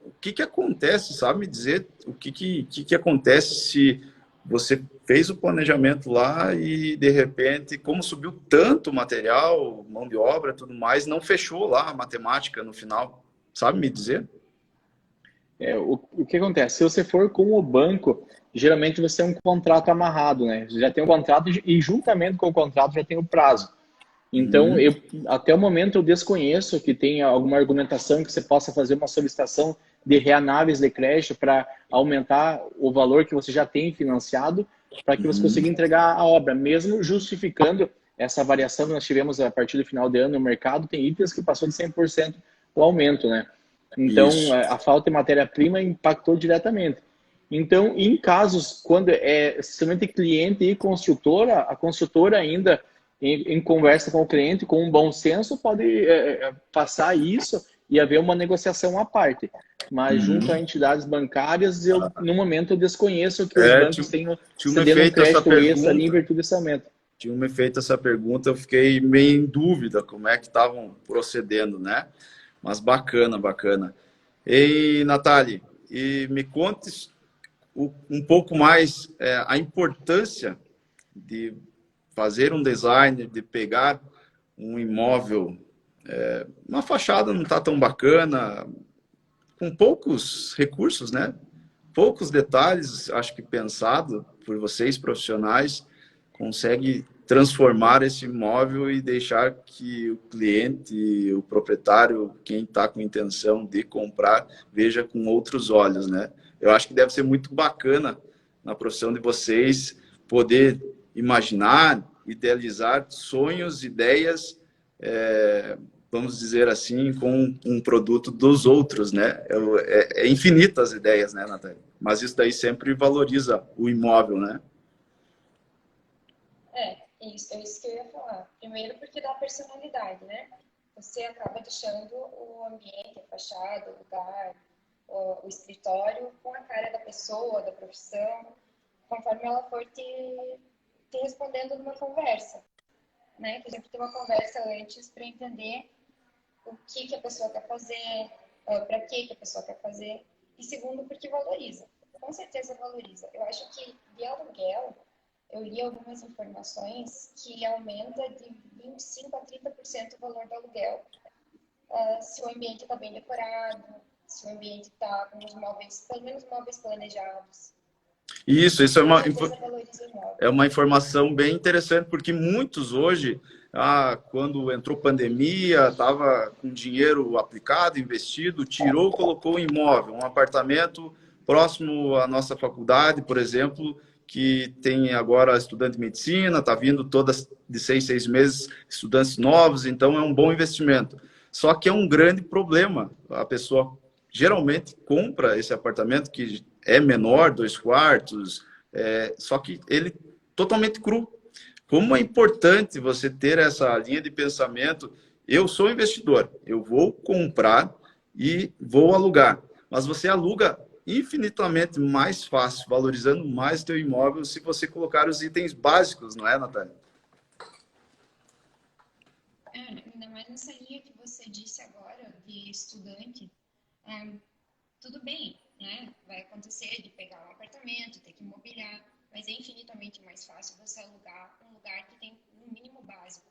O que acontece, sabe me dizer o que acontece se você fez o planejamento lá e, de repente, como subiu tanto o material, mão de obra, tudo mais, não fechou lá a matemática no final, sabe me dizer? O que acontece? Se você for com o banco, geralmente você tem um contrato amarrado, né? Você já tem um contrato e juntamente com o contrato já tem o prazo. Então, até o momento eu desconheço que tenha alguma argumentação que você possa fazer uma solicitação de reanálise de crédito para aumentar o valor que você já tem financiado para que você consiga entregar a obra, mesmo justificando essa variação que nós tivemos a partir do final de ano no mercado. Tem itens que passou de 100% o aumento, né? Então, Isso. a falta de matéria-prima impactou diretamente. Então, em casos quando é somente cliente e construtora, a construtora ainda em conversa com o cliente, com um bom senso, pode passar isso e haver uma negociação à parte. Mas junto a entidades bancárias, no momento eu desconheço que os bancos tenham Tinha me cedendo um feito essa crédito extra ali em pergunta, virtude desse aumento. tinha me feito essa pergunta, eu fiquei meio em dúvida como é que estavam procedendo, né? Mas bacana, bacana. Ei, Natália, e me conte um pouco mais a importância de fazer um design, de pegar um imóvel, uma fachada não está tão bacana, com poucos recursos, né? Poucos detalhes, acho que pensado por vocês profissionais, consegue transformar esse imóvel e deixar que o cliente, o proprietário, quem está com intenção de comprar, veja com outros olhos, né? Eu acho que deve ser muito bacana na profissão de vocês poder imaginar, idealizar sonhos, ideias, vamos dizer assim, com um produto dos outros, né? É infinita as ideias, né, Natália? Mas isso daí sempre valoriza o imóvel, né? Isso, é isso que eu ia falar. Primeiro porque dá personalidade, né? Você acaba deixando o ambiente, a fachada, o lugar, o escritório com a cara da pessoa, da profissão, conforme ela for te respondendo numa conversa, né? Que a gente tem uma conversa antes para entender o que a pessoa quer fazer, para que a pessoa quer fazer. E segundo, porque valoriza. Com certeza valoriza. Eu acho que de aluguel, eu li algumas informações que aumenta de 25% a 30% o valor do aluguel se o ambiente está bem decorado, se o ambiente está com os móveis, pelo menos móveis planejados. Isso é uma informação bem interessante, porque muitos hoje, quando entrou pandemia, estava com dinheiro aplicado, investido, tirou, colocou em imóvel, um apartamento próximo à nossa faculdade, por exemplo, que tem agora estudante de medicina, está vindo todas de 6 meses estudantes novos, então é um bom investimento. Só que é um grande problema. A pessoa geralmente compra esse apartamento que é menor, 2 quartos, só que ele totalmente cru. Como é importante você ter essa linha de pensamento. Eu sou investidor, eu vou comprar e vou alugar. Mas você aluga infinitamente mais fácil, valorizando mais o teu imóvel se você colocar os itens básicos, não é, Natália? Ainda mais nessa linha que você disse agora, de estudante, tudo bem, né? Vai acontecer de pegar um apartamento, ter que mobiliar, mas é infinitamente mais fácil você alugar um lugar que tem um mínimo básico.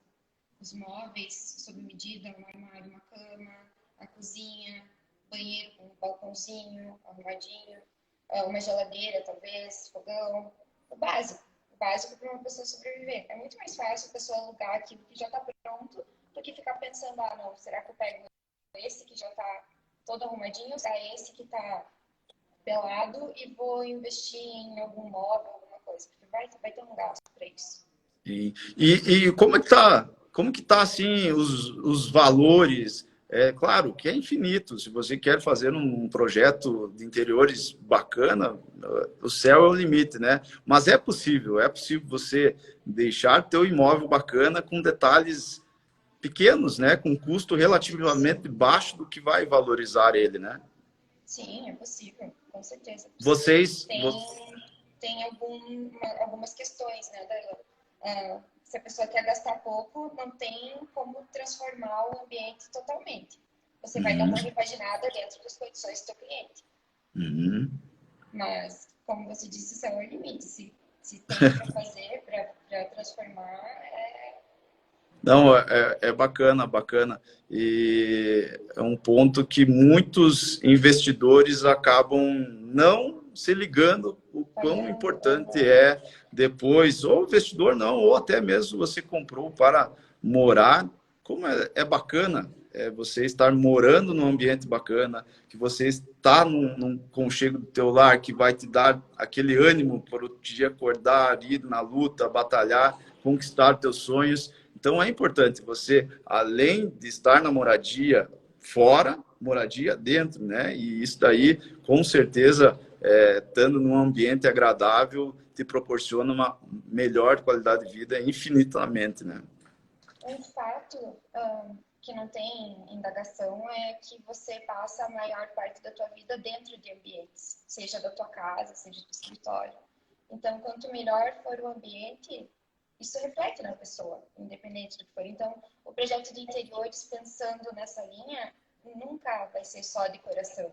Os móveis sob medida, um armário, uma cama, a cozinha, banheiro com um balcãozinho arrumadinho, uma geladeira talvez, fogão, o básico para uma pessoa sobreviver. É muito mais fácil a pessoa alugar aquilo que já está pronto do que ficar pensando, não, será que eu pego esse que já está todo arrumadinho, ou será esse que está pelado e vou investir em algum móvel, alguma coisa, porque vai ter um gasto para isso. E como é que está como que tá assim os valores? É claro que é infinito. Se você quer fazer um projeto de interiores bacana, o céu é o limite, né? Mas é possível você deixar teu imóvel bacana com detalhes pequenos, né? Com custo relativamente baixo do que vai valorizar ele, né? Sim, é possível, com certeza. É possível. Vocês... Tem algumas questões, né, Darlan? Se a pessoa quer gastar pouco, não tem como transformar o ambiente totalmente. Você vai dar uma repaginada dentro das condições do seu cliente. Mas, como você disse, isso é o limite. Se tem para fazer, para transformar, Não, é bacana, bacana. E é um ponto que muitos investidores acabam não se ligando o quão importante é depois, ou investidor não, ou até mesmo você comprou para morar. Como é bacana você estar morando num ambiente bacana, que você está num conchego do teu lar, que vai te dar aquele ânimo para o dia acordar, ir na luta, batalhar, conquistar teus sonhos. Então, é importante você, além de estar na moradia fora, moradia dentro, né? E isso daí, com certeza, estando num ambiente agradável, te proporciona uma melhor qualidade de vida infinitamente, né? um fato que não tem indagação é que você passa a maior parte da tua vida dentro de ambientes, seja da tua casa, seja do escritório. Então, quanto melhor for o ambiente, isso reflete na pessoa, independente do que for. Então, o projeto de interiores, pensando nessa linha, nunca vai ser só decoração.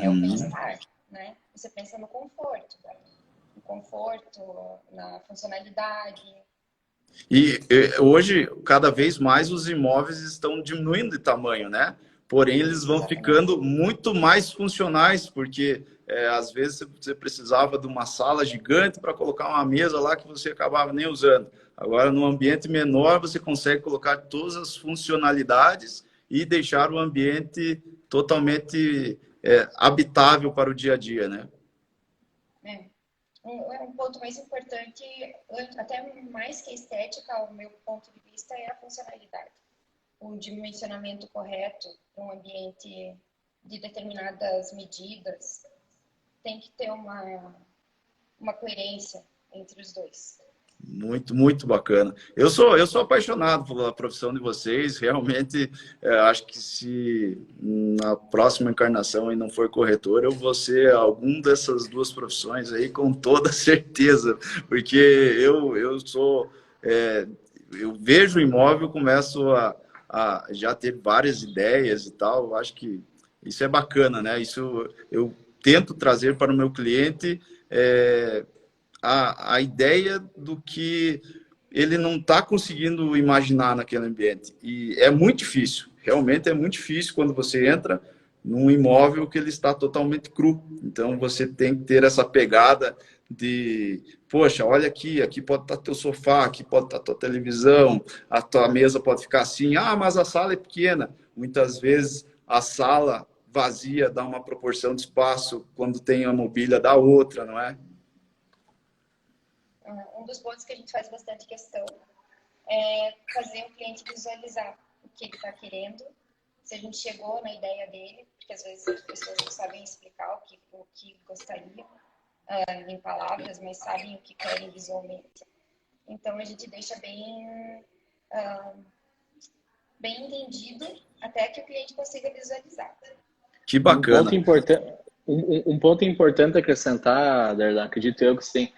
É o bem-estar, né? Você pensa no conforto, na funcionalidade. E hoje, cada vez mais, os imóveis estão diminuindo de tamanho, né? Porém, eles vão ficando muito mais funcionais, porque às vezes você precisava de uma sala gigante para colocar uma mesa lá que você acabava nem usando. Agora, num ambiente menor, você consegue colocar todas as funcionalidades e deixar o ambiente totalmente habitável para o dia a dia, né? Um ponto mais importante, até mais que a estética, ao meu ponto de vista, é a funcionalidade. O dimensionamento correto para um ambiente de determinadas medidas tem que ter uma coerência entre os dois. Muito, muito bacana. Eu sou apaixonado pela profissão de vocês. Realmente, acho que se na próxima encarnação e não for corretor, eu vou ser algum dessas duas profissões aí com toda certeza. Porque eu sou... eu vejo o imóvel, começo a já ter várias ideias e tal. Eu acho que isso é bacana, né? Isso eu tento trazer para o meu cliente... a ideia do que ele não está conseguindo imaginar naquele ambiente. E é muito difícil, realmente é muito difícil quando você entra num imóvel que ele está totalmente cru. Então, você tem que ter essa pegada de, poxa, olha aqui pode estar teu sofá, aqui pode estar tua televisão, a tua mesa pode ficar assim, mas a sala é pequena. Muitas vezes a sala vazia dá uma proporção de espaço, quando tem a mobília dá outra, não é? Um dos pontos que a gente faz bastante questão é fazer o cliente visualizar o que ele está querendo, se a gente chegou na ideia dele, porque às vezes as pessoas não sabem explicar o que gostariam em palavras, mas sabem o que querem visualmente. Então a gente deixa bem entendido até que o cliente consiga visualizar. Que bacana. Um ponto importante a acrescentar, Darlan, acredito eu que você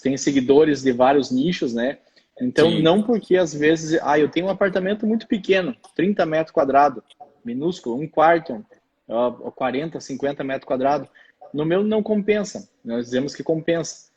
tem seguidores de vários nichos, né? Então, Sim. Não porque às vezes, eu tenho um apartamento muito pequeno, 30 metros quadrados, minúsculo, um quarto, 40, 50 metros quadrados. No meu não compensa, nós dizemos que compensa.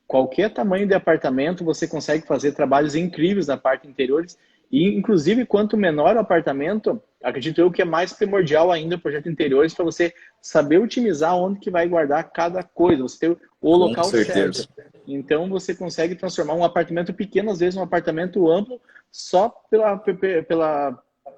Qualquer tamanho de apartamento, você consegue fazer trabalhos incríveis na parte interior. E, inclusive, quanto menor o apartamento, acredito eu que é mais primordial ainda o projeto interiores para você saber otimizar onde que vai guardar cada coisa, você ter o local certo. Então, você consegue transformar um apartamento pequeno, às vezes, um apartamento amplo, só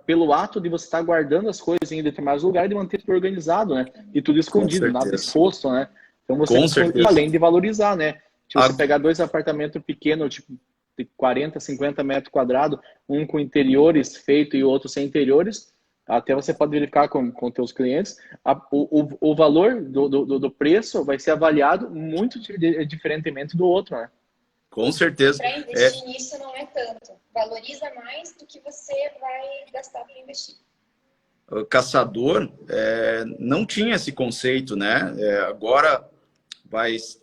pelo ato de você estar guardando as coisas em determinados lugares e manter tudo organizado, né? E tudo escondido, nada exposto, né? Então, você consegue, além de valorizar, né? Se você pegar 2 apartamentos pequenos, tipo de 40, 50 metros quadrados, um com interiores feito e outro sem interiores, até você pode verificar com teus clientes, o valor do preço vai ser avaliado muito diferentemente do outro, né? Com certeza. Para investir nisso não é tanto. Valoriza mais do que você vai gastar para investir. O Caçador não tinha esse conceito, né? Agora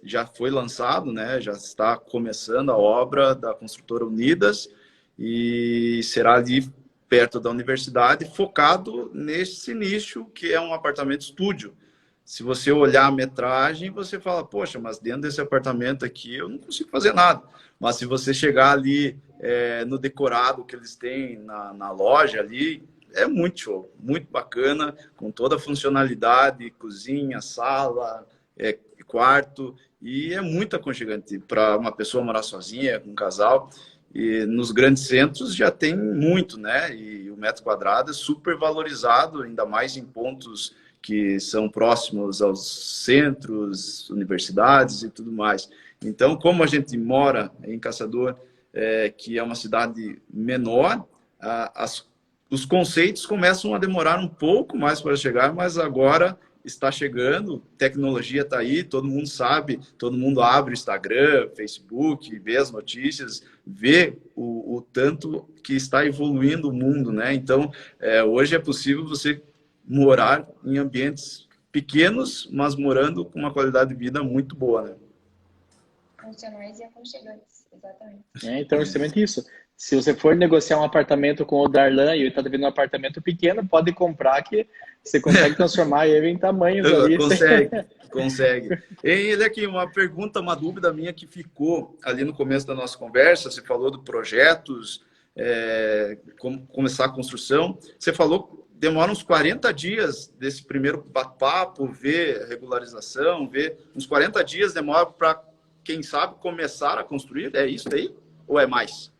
já foi lançado, né? Já está começando a obra da Construtora Unidas e será ali perto da universidade, focado nesse nicho que é um apartamento estúdio. Se você olhar a metragem, você fala, poxa, mas dentro desse apartamento aqui eu não consigo fazer nada. Mas se você chegar ali no decorado que eles têm na loja ali, é muito show, muito bacana, com toda a funcionalidade, cozinha, sala, quarto, e é muito aconchegante para uma pessoa morar sozinha, com um casal. E nos grandes centros já tem muito, né? E o metro quadrado é super valorizado, ainda mais em pontos que são próximos aos centros, universidades e tudo mais. Então, como a gente mora em Caçador, que é uma cidade menor, os conceitos começam a demorar um pouco mais para chegar, mas agora está chegando, tecnologia está aí, todo mundo sabe, todo mundo abre o Instagram, Facebook, vê as notícias, vê o tanto que está evoluindo o mundo, né? Então, hoje é possível você morar em ambientes pequenos, mas morando com uma qualidade de vida muito boa, né? Funcionais e aconchegantes, exatamente. Então, justamente isso. Se você for negociar um apartamento com o Darlan e ele está devendo um apartamento pequeno, pode comprar que você consegue transformar ele em tamanhos ali. Consegue. E aqui, uma pergunta, uma dúvida minha que ficou ali no começo da nossa conversa. Você falou de projetos, como começar a construção. Você falou que demora uns 40 dias desse primeiro bate-papo, ver regularização, ver uns 40 dias demora para, quem sabe, começar a construir. É isso aí? Ou é mais?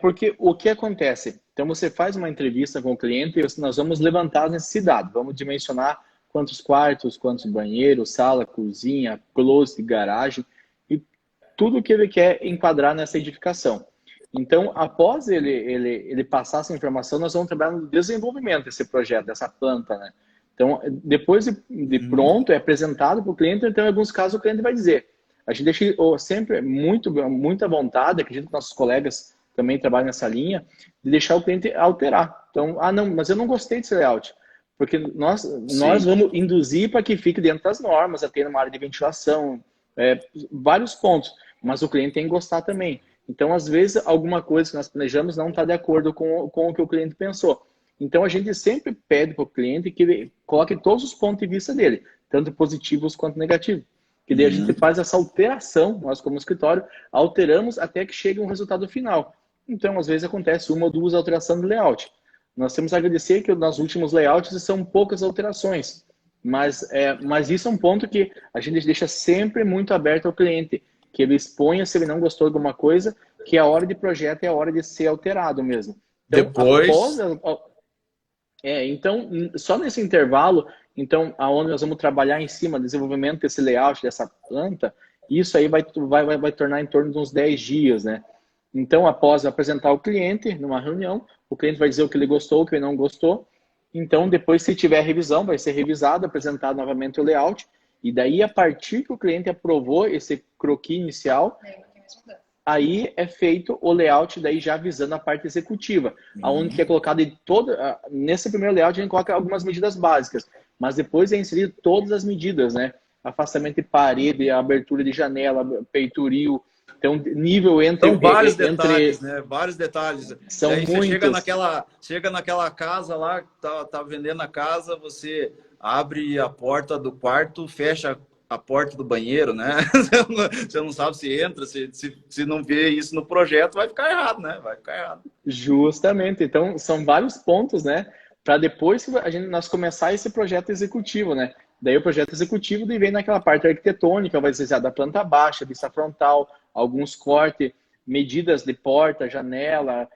Porque o que acontece? Então, você faz uma entrevista com o cliente e nós vamos levantar as necessidades. Vamos dimensionar quantos quartos, quantos banheiros, sala, cozinha, closet, garagem e tudo que ele quer enquadrar nessa edificação. Então, após ele passar essa informação, nós vamos trabalhar no desenvolvimento desse projeto, dessa planta, né? Então, depois de pronto, é apresentado para o cliente, então, em alguns casos, o cliente vai dizer. A gente deixa sempre muita vontade, acredito que nossos colegas também trabalham nessa linha, de deixar o cliente alterar. Então, não, mas eu não gostei desse layout. Porque nós vamos induzir para que fique dentro das normas, a ter uma área de ventilação, vários pontos. Mas o cliente tem que gostar também. Então, às vezes, alguma coisa que nós planejamos não está de acordo com o que o cliente pensou. Então, a gente sempre pede para o cliente que ele coloque todos os pontos de vista dele, tanto positivos quanto negativos. Que daí a gente faz essa alteração, nós como escritório, alteramos até que chegue um resultado final. Então, às vezes, acontece uma ou duas alterações de layout. Nós temos que agradecer que nos últimos layouts são poucas alterações. Mas isso é um ponto que a gente deixa sempre muito aberto ao cliente. Que ele exponha se ele não gostou de alguma coisa, que a hora de projeto é a hora de ser alterado mesmo. Então, depois... Então, só nesse intervalo, então, aonde nós vamos trabalhar em cima do desenvolvimento desse layout, dessa planta, isso aí vai tornar em torno de uns 10 dias, né? Então, após apresentar o cliente numa reunião, o cliente vai dizer o que ele gostou, o que ele não gostou. Então, depois, se tiver revisão, vai ser revisado, apresentado novamente o layout. E daí, a partir que o cliente aprovou esse croquis inicial, aí é feito o layout daí já visando a parte executiva, aonde que é colocado nesse primeiro layout a gente coloca algumas medidas básicas, mas depois é inserido todas as medidas, né? Afastamento de parede, abertura de janela, peitoril, então nível entre... São vários detalhes, né? Vários detalhes. São daí muitos. Você chega naquela casa lá, tá vendendo a casa, você abre a porta do quarto, fecha a porta do banheiro, né? Você não sabe se entra, se não vê isso no projeto, vai ficar errado, né? Vai ficar errado. Justamente. Então, são vários pontos, né? Para depois nós começar esse projeto executivo, né? Daí o projeto executivo vem naquela parte arquitetônica, vai ser da planta baixa, vista frontal, alguns cortes, medidas de porta, janela,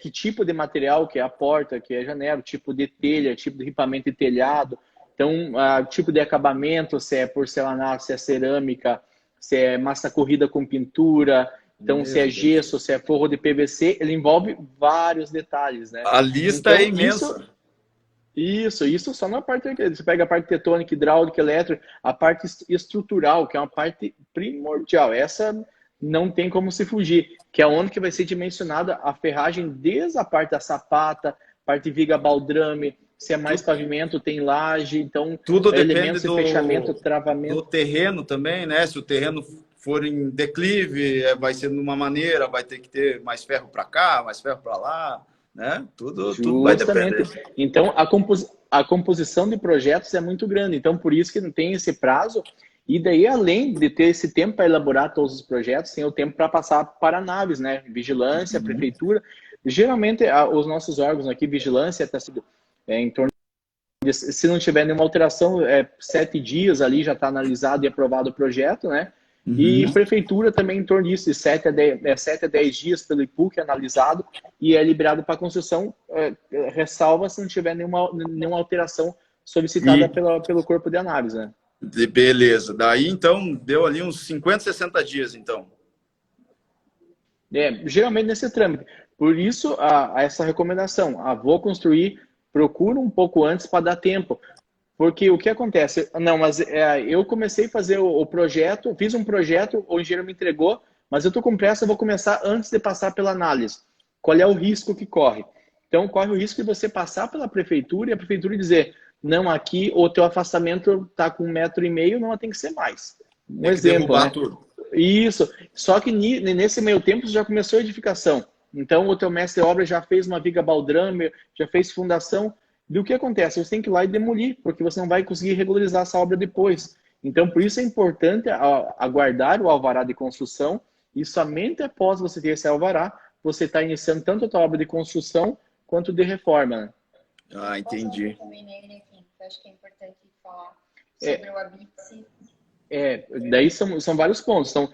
que tipo de material que é a porta, que é a janela, tipo de telha, tipo de ripamento de telhado. Então, tipo de acabamento, se é porcelanato, se é cerâmica, se é massa corrida com pintura. Então, se é gesso, se é forro de PVC, ele envolve vários detalhes, né? A lista Então, é imensa. Isso só na parte, você pega a parte tetônica, hidráulica, elétrica, a parte estrutural, que é uma parte primordial. Essa não tem como se fugir, que é onde que vai ser dimensionada a ferragem desde a parte da sapata, parte viga baldrame, se é mais pavimento, tem laje, então tudo depende elementos de fechamento, do travamento. terreno também, né? Se o terreno for em declive, vai ser de uma maneira, vai ter que ter mais ferro para cá, mais ferro para lá, né? Tudo vai depender. Então, a composição de projetos é muito grande. Então, por isso que não tem esse prazo. E daí, além de ter esse tempo para elaborar todos os projetos, tem o tempo para passar para naves, né? Vigilância, prefeitura. Geralmente, os nossos órgãos aqui, vigilância, está sido em torno de, se não tiver nenhuma alteração, 7 dias ali já está analisado e aprovado o projeto, né? E prefeitura também em torno disso, de 7 a 10 dias pelo IPUC analisado e é liberado para construção, ressalva se não tiver nenhuma alteração solicitada pelo corpo de análise, né? Beleza. Daí, então, deu ali uns 50, 60 dias, então. Geralmente nesse trâmite. Por isso, essa recomendação. Vou construir, procura um pouco antes para dar tempo. Porque o que acontece? Não, mas eu comecei a fazer o projeto, fiz um projeto, o engenheiro me entregou, mas eu estou com pressa, eu vou começar antes de passar pela análise. Qual é o risco que corre? Então, corre o risco de você passar pela prefeitura e a prefeitura dizer, não, aqui o teu afastamento está com 1,5 metro, não tem que ser mais. Um exemplo, né? Tudo. Isso. Só que nesse meio tempo já começou a edificação. Então, o teu mestre de obra já fez uma viga baldrame, já fez fundação. E o que acontece? Você tem que ir lá e demolir, porque você não vai conseguir regularizar essa obra depois. Então, por isso é importante aguardar o alvará de construção e somente após você ter esse alvará, você está iniciando tanto a tua obra de construção quanto de reforma. Ah, entendi. Posso também nele aqui, eu acho que é importante falar sobre o ABITSE. Daí são vários pontos. Então,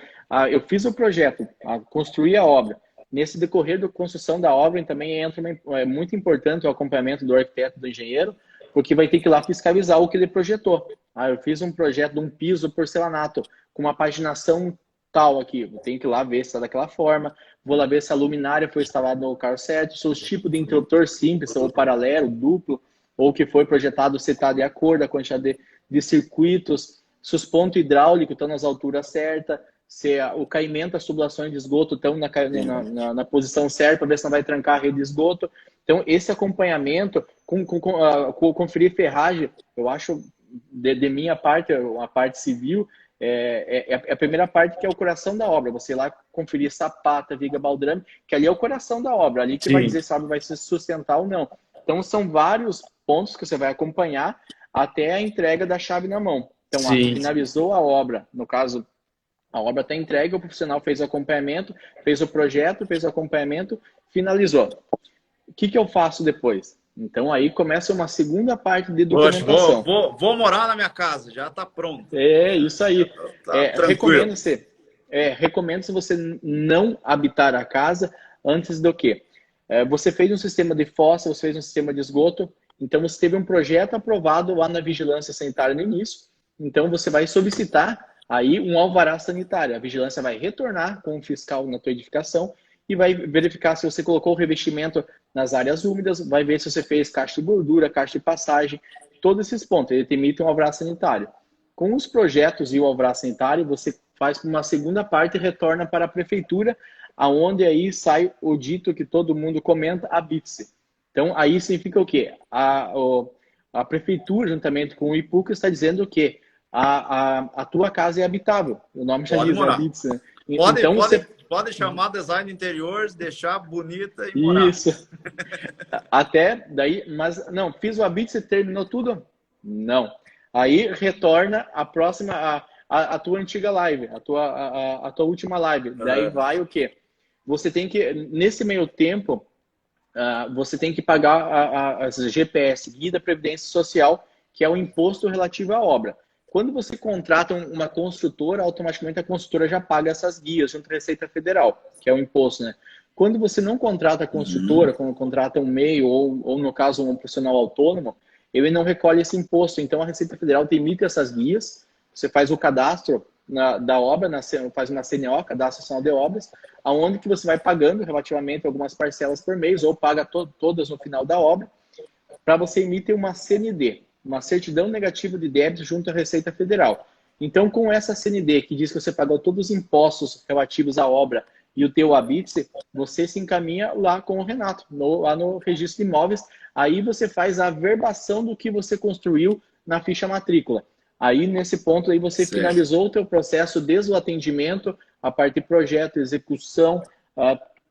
eu fiz o projeto, construí a obra. Nesse decorrer da construção da obra também é muito importante o acompanhamento do arquiteto, do engenheiro, porque vai ter que ir lá fiscalizar o que ele projetou. Eu fiz um projeto de um piso porcelanato com uma paginação tal aqui. Eu tenho que ir lá ver se está daquela forma. Vou lá ver se a luminária foi instalada no local certo, se os tipos de interruptor simples, ou paralelo, duplo, ou que foi projetado se está de acordo, a quantidade de circuitos, se os pontos hidráulicos estão nas alturas certas, se o caimento, as tubulações de esgoto estão na posição certa, para ver se não vai trancar a rede de esgoto. Então, esse acompanhamento, conferir ferragem, eu acho, de minha parte, a parte civil, é a primeira parte que é o coração da obra. Você ir lá conferir sapata, viga, baldrame, que ali é o coração da obra, ali que vai dizer se a obra vai se sustentar ou não. Então, são vários pontos que você vai acompanhar até a entrega da chave na mão. Então, finalizou a obra, no caso, a obra está entregue, o profissional fez o acompanhamento, fez o projeto, fez o acompanhamento, finalizou. O que eu faço depois? Então, aí começa uma segunda parte de documentação. Poxa, vou morar na minha casa, já está pronto. Isso aí. Recomendo-se você não habitar a casa antes do quê? Você fez um sistema de fossa, você fez um sistema de esgoto, então você teve um projeto aprovado lá na vigilância sanitária no início, então você vai solicitar aí um alvará sanitário. A vigilância vai retornar com o fiscal na tua edificação e vai verificar se você colocou o revestimento nas áreas úmidas, vai ver se você fez caixa de gordura, caixa de passagem, todos esses pontos. Ele te emite um alvará sanitário. Com os projetos e o alvará sanitário, você faz uma segunda parte e retorna para a prefeitura, aonde aí sai o dito que todo mundo comenta, a BITSE. Então, aí significa o quê? A prefeitura, juntamente com o IPUC, está dizendo que a tua casa é habitável. O nome já diz, a BITSE. Né? Pode chamar design interiores, deixar bonita e morar. Isso. Até daí, mas não, fiz o ABITSE e terminou tudo? Não. Aí retorna a próxima, a tua antiga live, a tua última live. Daí vai o quê? Você tem que, nesse meio tempo, você tem que pagar as GPS, Guia da Previdência Social, que é o imposto relativo à obra. Quando você contrata uma construtora, automaticamente a construtora já paga essas guias junto à Receita Federal, que é o imposto, né? Quando você não contrata a construtora, quando contrata um MEI ou no caso, um profissional autônomo, ele não recolhe esse imposto. Então, a Receita Federal te emite essas guias, você faz o cadastro da obra, faz uma CNO, Cadastro Nacional de Obras, aonde que você vai pagando relativamente algumas parcelas por mês, ou paga todas no final da obra, para você emitir uma CND, uma certidão negativa de débito junto à Receita Federal. Então, com essa CND, que diz que você pagou todos os impostos relativos à obra e o teu habite, você se encaminha lá com o Renato, lá no registro de imóveis. Aí você faz a averbação do que você construiu na ficha matrícula. Aí, nesse ponto, aí você finalizou o teu processo desde o atendimento, a parte de projeto, execução,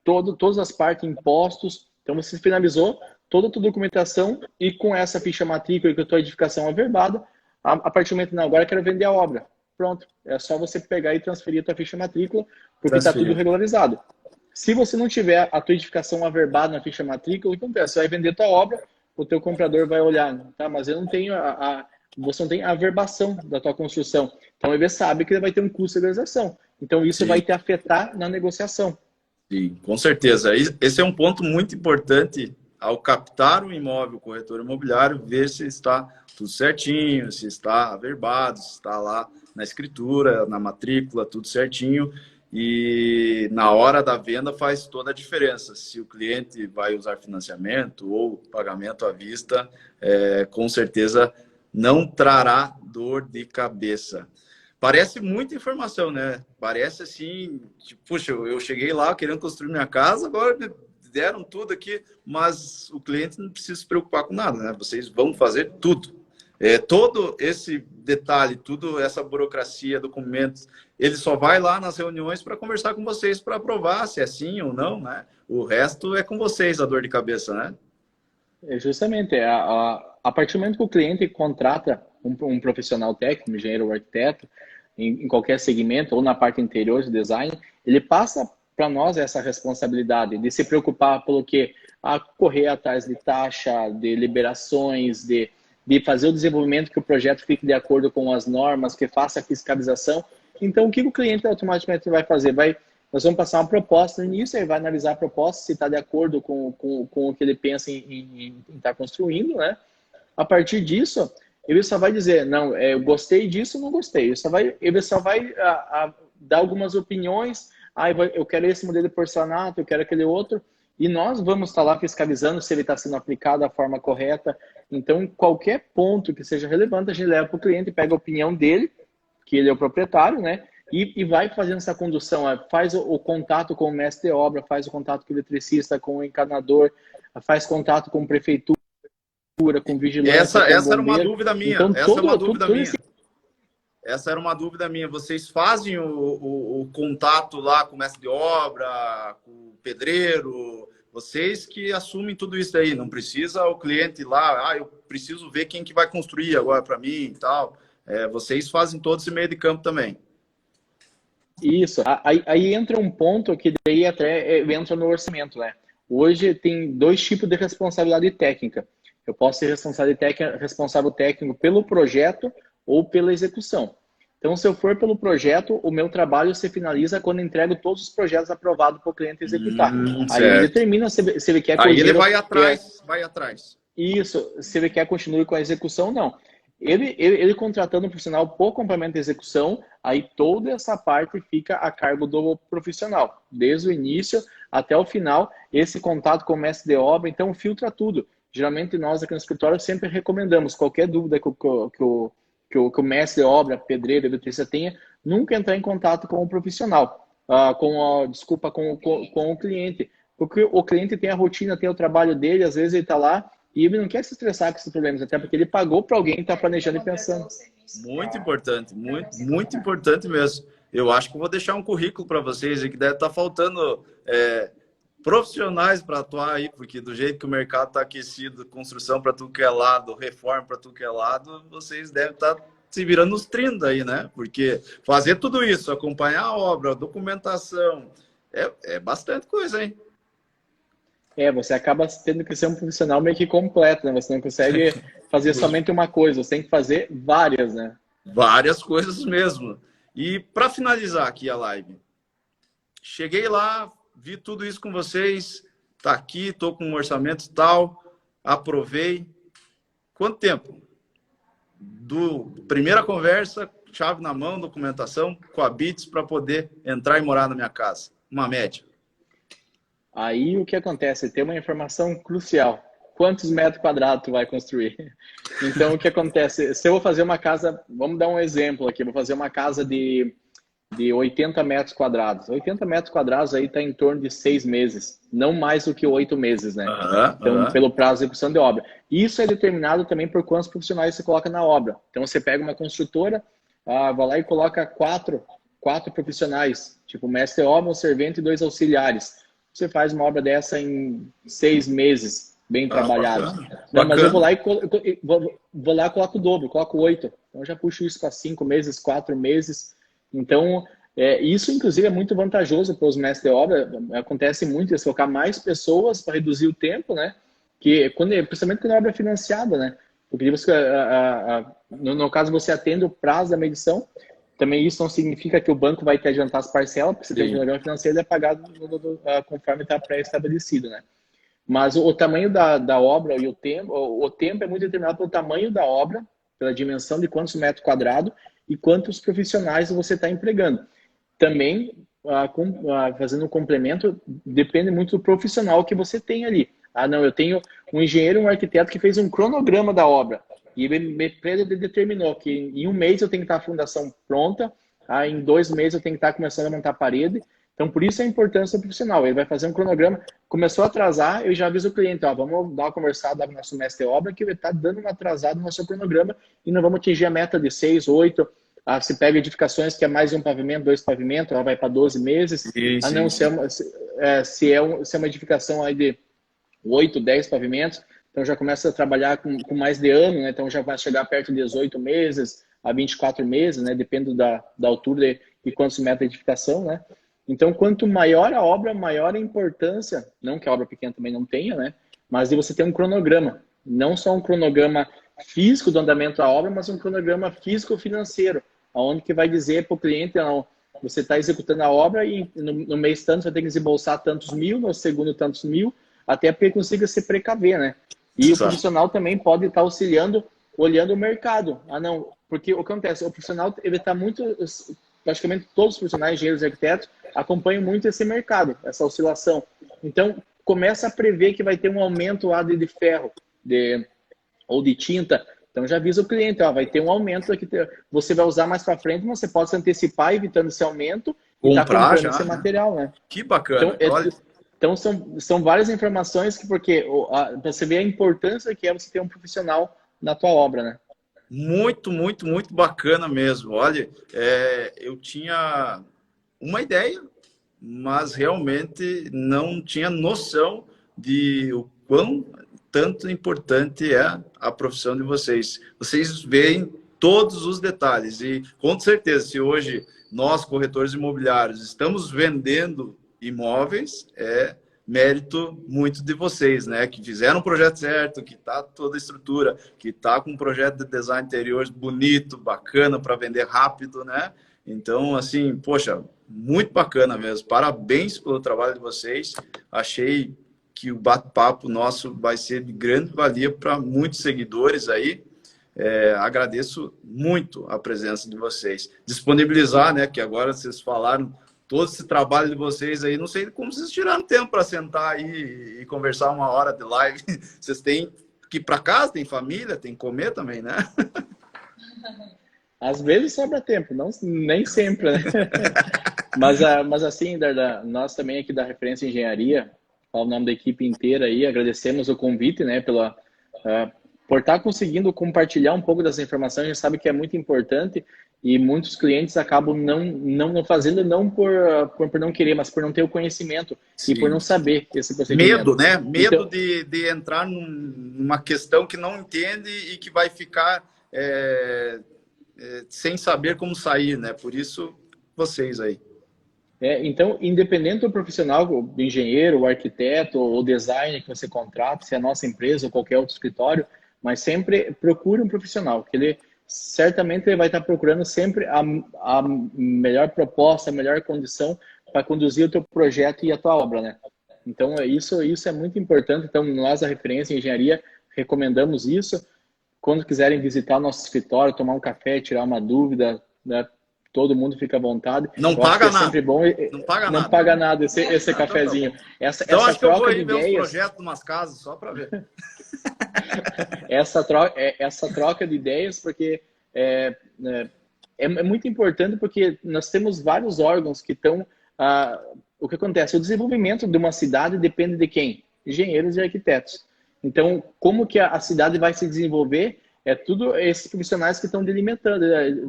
todas as partes, impostos. Então, você finalizou toda a tua documentação e com essa ficha matrícula e com a tua edificação averbada, a partir do momento, não, agora eu quero vender a obra. Pronto, é só você pegar e transferir a tua ficha matrícula, porque está tudo regularizado. Se você não tiver a tua edificação averbada na ficha matrícula, o que acontece? Você vai vender a tua obra, o teu comprador vai olhar, tá? Mas eu não tenho você não tem a averbação da tua construção. Então ele sabe que ele vai ter um custo de legalização. Então isso vai te afetar na negociação. Sim, com certeza. Esse é um ponto muito importante ao captar um imóvel, o corretor imobiliário, ver se está tudo certinho, se está averbado, se está lá na escritura, na matrícula, tudo certinho. E na hora da venda faz toda a diferença. Se o cliente vai usar financiamento ou pagamento à vista, com certeza não trará dor de cabeça. Parece muita informação, né? Parece assim, tipo, puxa, eu cheguei lá querendo construir minha casa, agora me deram tudo aqui, mas o cliente não precisa se preocupar com nada, né? Vocês vão fazer tudo. Todo esse detalhe, toda essa burocracia, documentos, ele só vai lá nas reuniões para conversar com vocês para aprovar se é sim ou não, né? O resto é com vocês, a dor de cabeça, né? Justamente, a partir do momento que o cliente contrata um profissional técnico, um engenheiro ou arquiteto, em qualquer segmento, ou na parte interior de design, ele passa para nós essa responsabilidade de se preocupar pelo que? Correr atrás de taxa, de liberações, de fazer o desenvolvimento que o projeto fique de acordo com as normas, que faça a fiscalização. Então, o que o cliente automaticamente vai fazer? Nós vamos passar uma proposta no início, ele vai analisar a proposta, se está de acordo com o que ele pensa em estar construindo, né? A partir disso, ele só vai dizer, não, eu gostei disso ou não gostei. Ele só vai dar algumas opiniões, eu quero esse modelo de porcelanato, eu quero aquele outro, e nós vamos estar lá fiscalizando se ele está sendo aplicado da forma correta. Então, qualquer ponto que seja relevante, a gente leva para o cliente, pega a opinião dele, que ele é o proprietário, né? E vai fazendo essa condução, faz o contato com o mestre de obra, faz o contato com o eletricista, com o encanador, faz contato com a prefeitura, com vigilância, essa era uma dúvida minha. Então, Essa era uma dúvida minha. Vocês fazem o contato lá com o mestre de obra, com o pedreiro, vocês que assumem tudo isso aí. Não precisa o cliente ir lá, eu preciso ver quem que vai construir agora para mim e tal. Vocês fazem todo esse meio de campo também. Isso. Aí entra um ponto que daí até entra no orçamento, né? Hoje tem dois tipos de responsabilidade técnica. Eu posso ser responsável técnico pelo projeto ou pela execução. Então, se eu for pelo projeto, o meu trabalho se finaliza quando eu entrego todos os projetos aprovados para o cliente executar. Aí ele determina se ele quer... Aí ele vai atrás. Isso. Se ele quer continuar com a execução, não. Ele contratando um profissional por acompanhamento de execução, aí toda essa parte fica a cargo do profissional. Desde o início até o final, esse contato com o mestre de obra, então filtra tudo. Geralmente nós aqui no escritório sempre recomendamos, qualquer dúvida que o mestre de obra, pedreiro, eletricista tenha, nunca entrar em contato com o profissional, com o cliente. Porque o cliente tem a rotina, tem o trabalho dele, às vezes ele está lá, e ele não quer se estressar com esses problemas, até porque ele pagou para alguém que está planejando e pensando. Muito importante, muito importante mesmo. Eu acho que vou deixar um currículo para vocês, que deve estar faltando profissionais para atuar aí, porque do jeito que o mercado está aquecido, construção para tudo que é lado, reforma para tudo que é lado, vocês devem estar se virando nos 30 aí, né? Porque fazer tudo isso, acompanhar a obra, a documentação, é bastante coisa, hein? Você acaba tendo que ser um profissional meio que completo, né? Você não consegue fazer somente uma coisa, você tem que fazer várias, né? Várias coisas mesmo. E para finalizar aqui a live, cheguei lá, vi tudo isso com vocês, tá aqui, tô com um orçamento e tal, aprovei. Quanto tempo? primeira conversa, chave na mão, documentação, com a Bits para poder entrar e morar na minha casa? Uma média. Aí o que acontece? Tem uma informação crucial. Quantos metros quadrados tu vai construir? Então, o que acontece? Se eu vou fazer uma casa, vamos dar um exemplo aqui, vou fazer uma casa de 80 metros quadrados. 80 metros quadrados aí está em torno de 6 meses, não mais do que 8 meses, né? Então, pelo prazo de execução de obra. Isso é determinado também por quantos profissionais você coloca na obra. Então, você pega uma construtora, vai lá e coloca quatro profissionais, tipo mestre de obra, um servente e 2 auxiliares. Você faz uma obra dessa em 6 meses, bem trabalhado. Bacana. Não, mas eu vou lá e coloco o dobro, coloco 8. Então, eu já puxo isso para 5 meses, 4 meses. Então, isso, inclusive, é muito vantajoso para os mestres de obra. Acontece muito eles colocar mais pessoas para reduzir o tempo, né? Principalmente quando a obra é financiada, né? Porque no caso, você atende o prazo da medição. Também isso não significa que o banco vai te adiantar as parcelas, porque você tem um programa financeiro e é pagado conforme está pré-estabelecido, né? Mas o tamanho da obra e o tempo é muito determinado pelo tamanho da obra, pela dimensão de quantos metros quadrados e quantos profissionais você está empregando. Também, fazendo um complemento, depende muito do profissional que você tem ali. Não, eu tenho um engenheiro, um arquiteto que fez um cronograma da obra. E ele determinou que em 1 mês eu tenho que estar a fundação pronta, em 2 meses eu tenho que estar começando a montar a parede. Então, por isso a importância do profissional. Ele vai fazer um cronograma, começou a atrasar, eu já aviso o cliente, vamos dar uma conversada com o nosso mestre de obra, que ele está dando uma atrasada no nosso cronograma e não vamos atingir a meta de 6, 8. Se pega edificações que é mais de 1 pavimento, 2 pavimentos, ela vai para 12 meses. Se é uma edificação aí de 8, 10 pavimentos, então já começa a trabalhar com mais de ano, né? Então já vai chegar perto de 18 meses a 24 meses, né? Depende da altura e quantos metros de edificação, né? Então, quanto maior a obra, maior a importância, não que a obra pequena também não tenha, né? Mas de você ter um cronograma, não só um cronograma físico do andamento da obra, mas um cronograma físico-financeiro, onde que vai dizer para o cliente, não, você está executando a obra e no mês tanto você vai ter que desembolsar tantos mil, no segundo tantos mil, até porque consiga se precaver, né? E o profissional também pode estar auxiliando, olhando o mercado. Não, porque o que acontece? O profissional, ele está muito, praticamente todos os profissionais, engenheiros e arquitetos, acompanham muito esse mercado, essa oscilação. Então, começa a prever que vai ter um aumento lá de ferro ou de tinta. Então, já avisa o cliente, vai ter um aumento aqui. Você vai usar mais para frente, mas você pode se antecipar evitando esse aumento e tá comprando esse material, né? Que bacana. Então, são várias informações porque você vê a importância que é você ter um profissional na tua obra, né? Muito, muito, muito bacana mesmo. Olha, eu tinha uma ideia, mas realmente não tinha noção de o quão tanto importante é a profissão de vocês. Vocês veem todos os detalhes e, com certeza, se hoje nós, corretores imobiliários, estamos vendendo imóveis, é mérito muito de vocês, né? Que fizeram o projeto certo, que tá toda a estrutura, que tá com um projeto de design interior bonito, bacana para vender rápido, né? Então, assim, poxa, muito bacana mesmo. Parabéns pelo trabalho de vocês. Achei que o bate-papo nosso vai ser de grande valia para muitos seguidores aí. Agradeço muito a presença de vocês. Disponibilizar, né? Que agora vocês falaram todo esse trabalho de vocês aí, não sei como vocês tiraram tempo para sentar aí e conversar 1 hora de live. Vocês têm que ir para casa, tem família, tem que comer também, né? Às vezes sobra tempo, nem sempre, né? mas assim, nós também aqui da Referência Engenharia, falo o nome da equipe inteira aí, agradecemos o convite, né, por estar conseguindo compartilhar um pouco dessa informação. A gente sabe que é muito importante e muitos clientes acabam não fazendo, não por não querer, mas por não ter o conhecimento. Sim. E por não saber esse procedimento. Medo, né? Medo de entrar numa questão que não entende e que vai ficar sem saber como sair, né? Por isso, vocês aí. Então, independente do profissional, o engenheiro, o arquiteto, o designer que você contrata, se é a nossa empresa ou qualquer outro escritório, mas sempre procure um profissional, que ele certamente vai estar procurando sempre a melhor proposta, a melhor condição para conduzir o teu projeto e a tua obra, né? Então, isso é muito importante. Então, nós, a Referência em Engenharia, recomendamos isso. quando quiserem visitar o nosso escritório, tomar um café, tirar uma dúvida, né? Todo mundo fica à vontade. Não Eu acho que paga é sempre nada. bom. Não paga Não nada. paga nada esse Então, tá cafezinho. bom. Essa Então acho que eu vou troca de aí ver os ideias. projetos de umas casas só para ver. Essa troca de ideias, porque é muito importante, porque nós temos vários órgãos que estão... o que acontece? O desenvolvimento de uma cidade depende de quem? Engenheiros e arquitetos. Então, como que a cidade vai se desenvolver? É tudo esses profissionais que estão delimitando,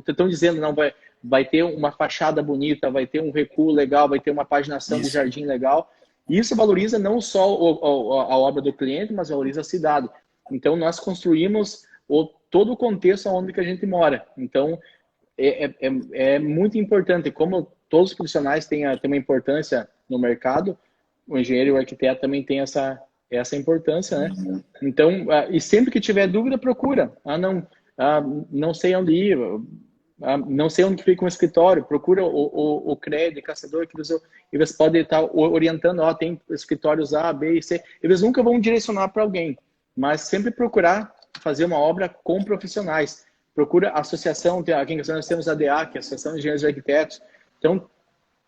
estão dizendo, não, vai ter uma fachada bonita, vai ter um recuo legal, vai ter uma paginação de jardim legal. Isso valoriza não só a obra do cliente, mas valoriza a cidade. Então, nós construímos todo o contexto onde que a gente mora. Então, é muito importante. Como todos os profissionais têm uma importância no mercado, o engenheiro e o arquiteto também têm essa importância, né? Então, e sempre que tiver dúvida, procura. Não sei onde ir, não sei onde fica um escritório, procura o CRED, caçador, que eles podem estar orientando, tem escritórios A, B e C. Eles nunca vão direcionar para alguém, mas sempre procurar fazer uma obra com profissionais. Procura a associação, aqui em Caçador nós temos a ADA, que é a Associação de Engenheiros e Arquitetos. Então,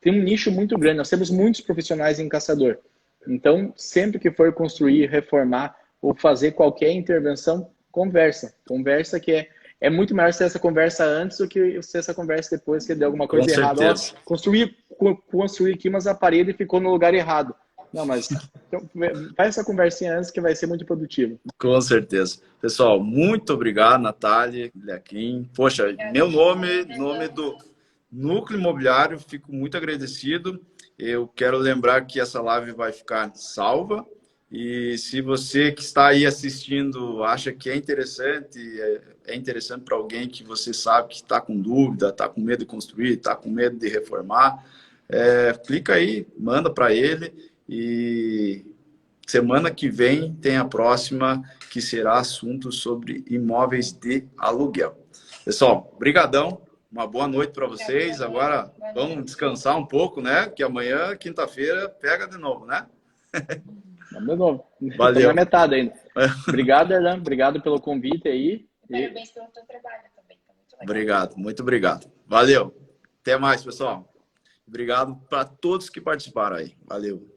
tem um nicho muito grande, nós temos muitos profissionais em Caçador. Então, sempre que for construir, reformar ou fazer qualquer intervenção, conversa. Conversa que é muito melhor ser essa conversa antes do que ser essa conversa depois que deu alguma coisa errada. Construir aqui, mas a parede ficou no lugar errado. Não, mas então, faz essa conversinha antes que vai ser muito produtivo. Com certeza. Pessoal, muito obrigado, Natália, Lequim. Poxa, meu nome do Núcleo Imobiliário, fico muito agradecido. Eu quero lembrar que essa live vai ficar salva. E se você que está aí assistindo acha que é interessante para alguém que você sabe que está com dúvida, está com medo de construir, está com medo de reformar, clica aí, manda para ele. E semana que vem tem a próxima, que será assunto sobre imóveis de aluguel. Pessoal, brigadão. Uma boa noite para vocês. Agora vamos descansar um pouco, né? Que amanhã, quinta-feira, pega de novo, né? De novo. Valeu. Estamos na metade ainda. Obrigado, Erlan. Obrigado pelo convite aí. Parabéns pelo teu trabalho também. Tá muito legal. Obrigado, muito obrigado. Valeu. Até mais, pessoal. Obrigado para todos que participaram aí. Valeu.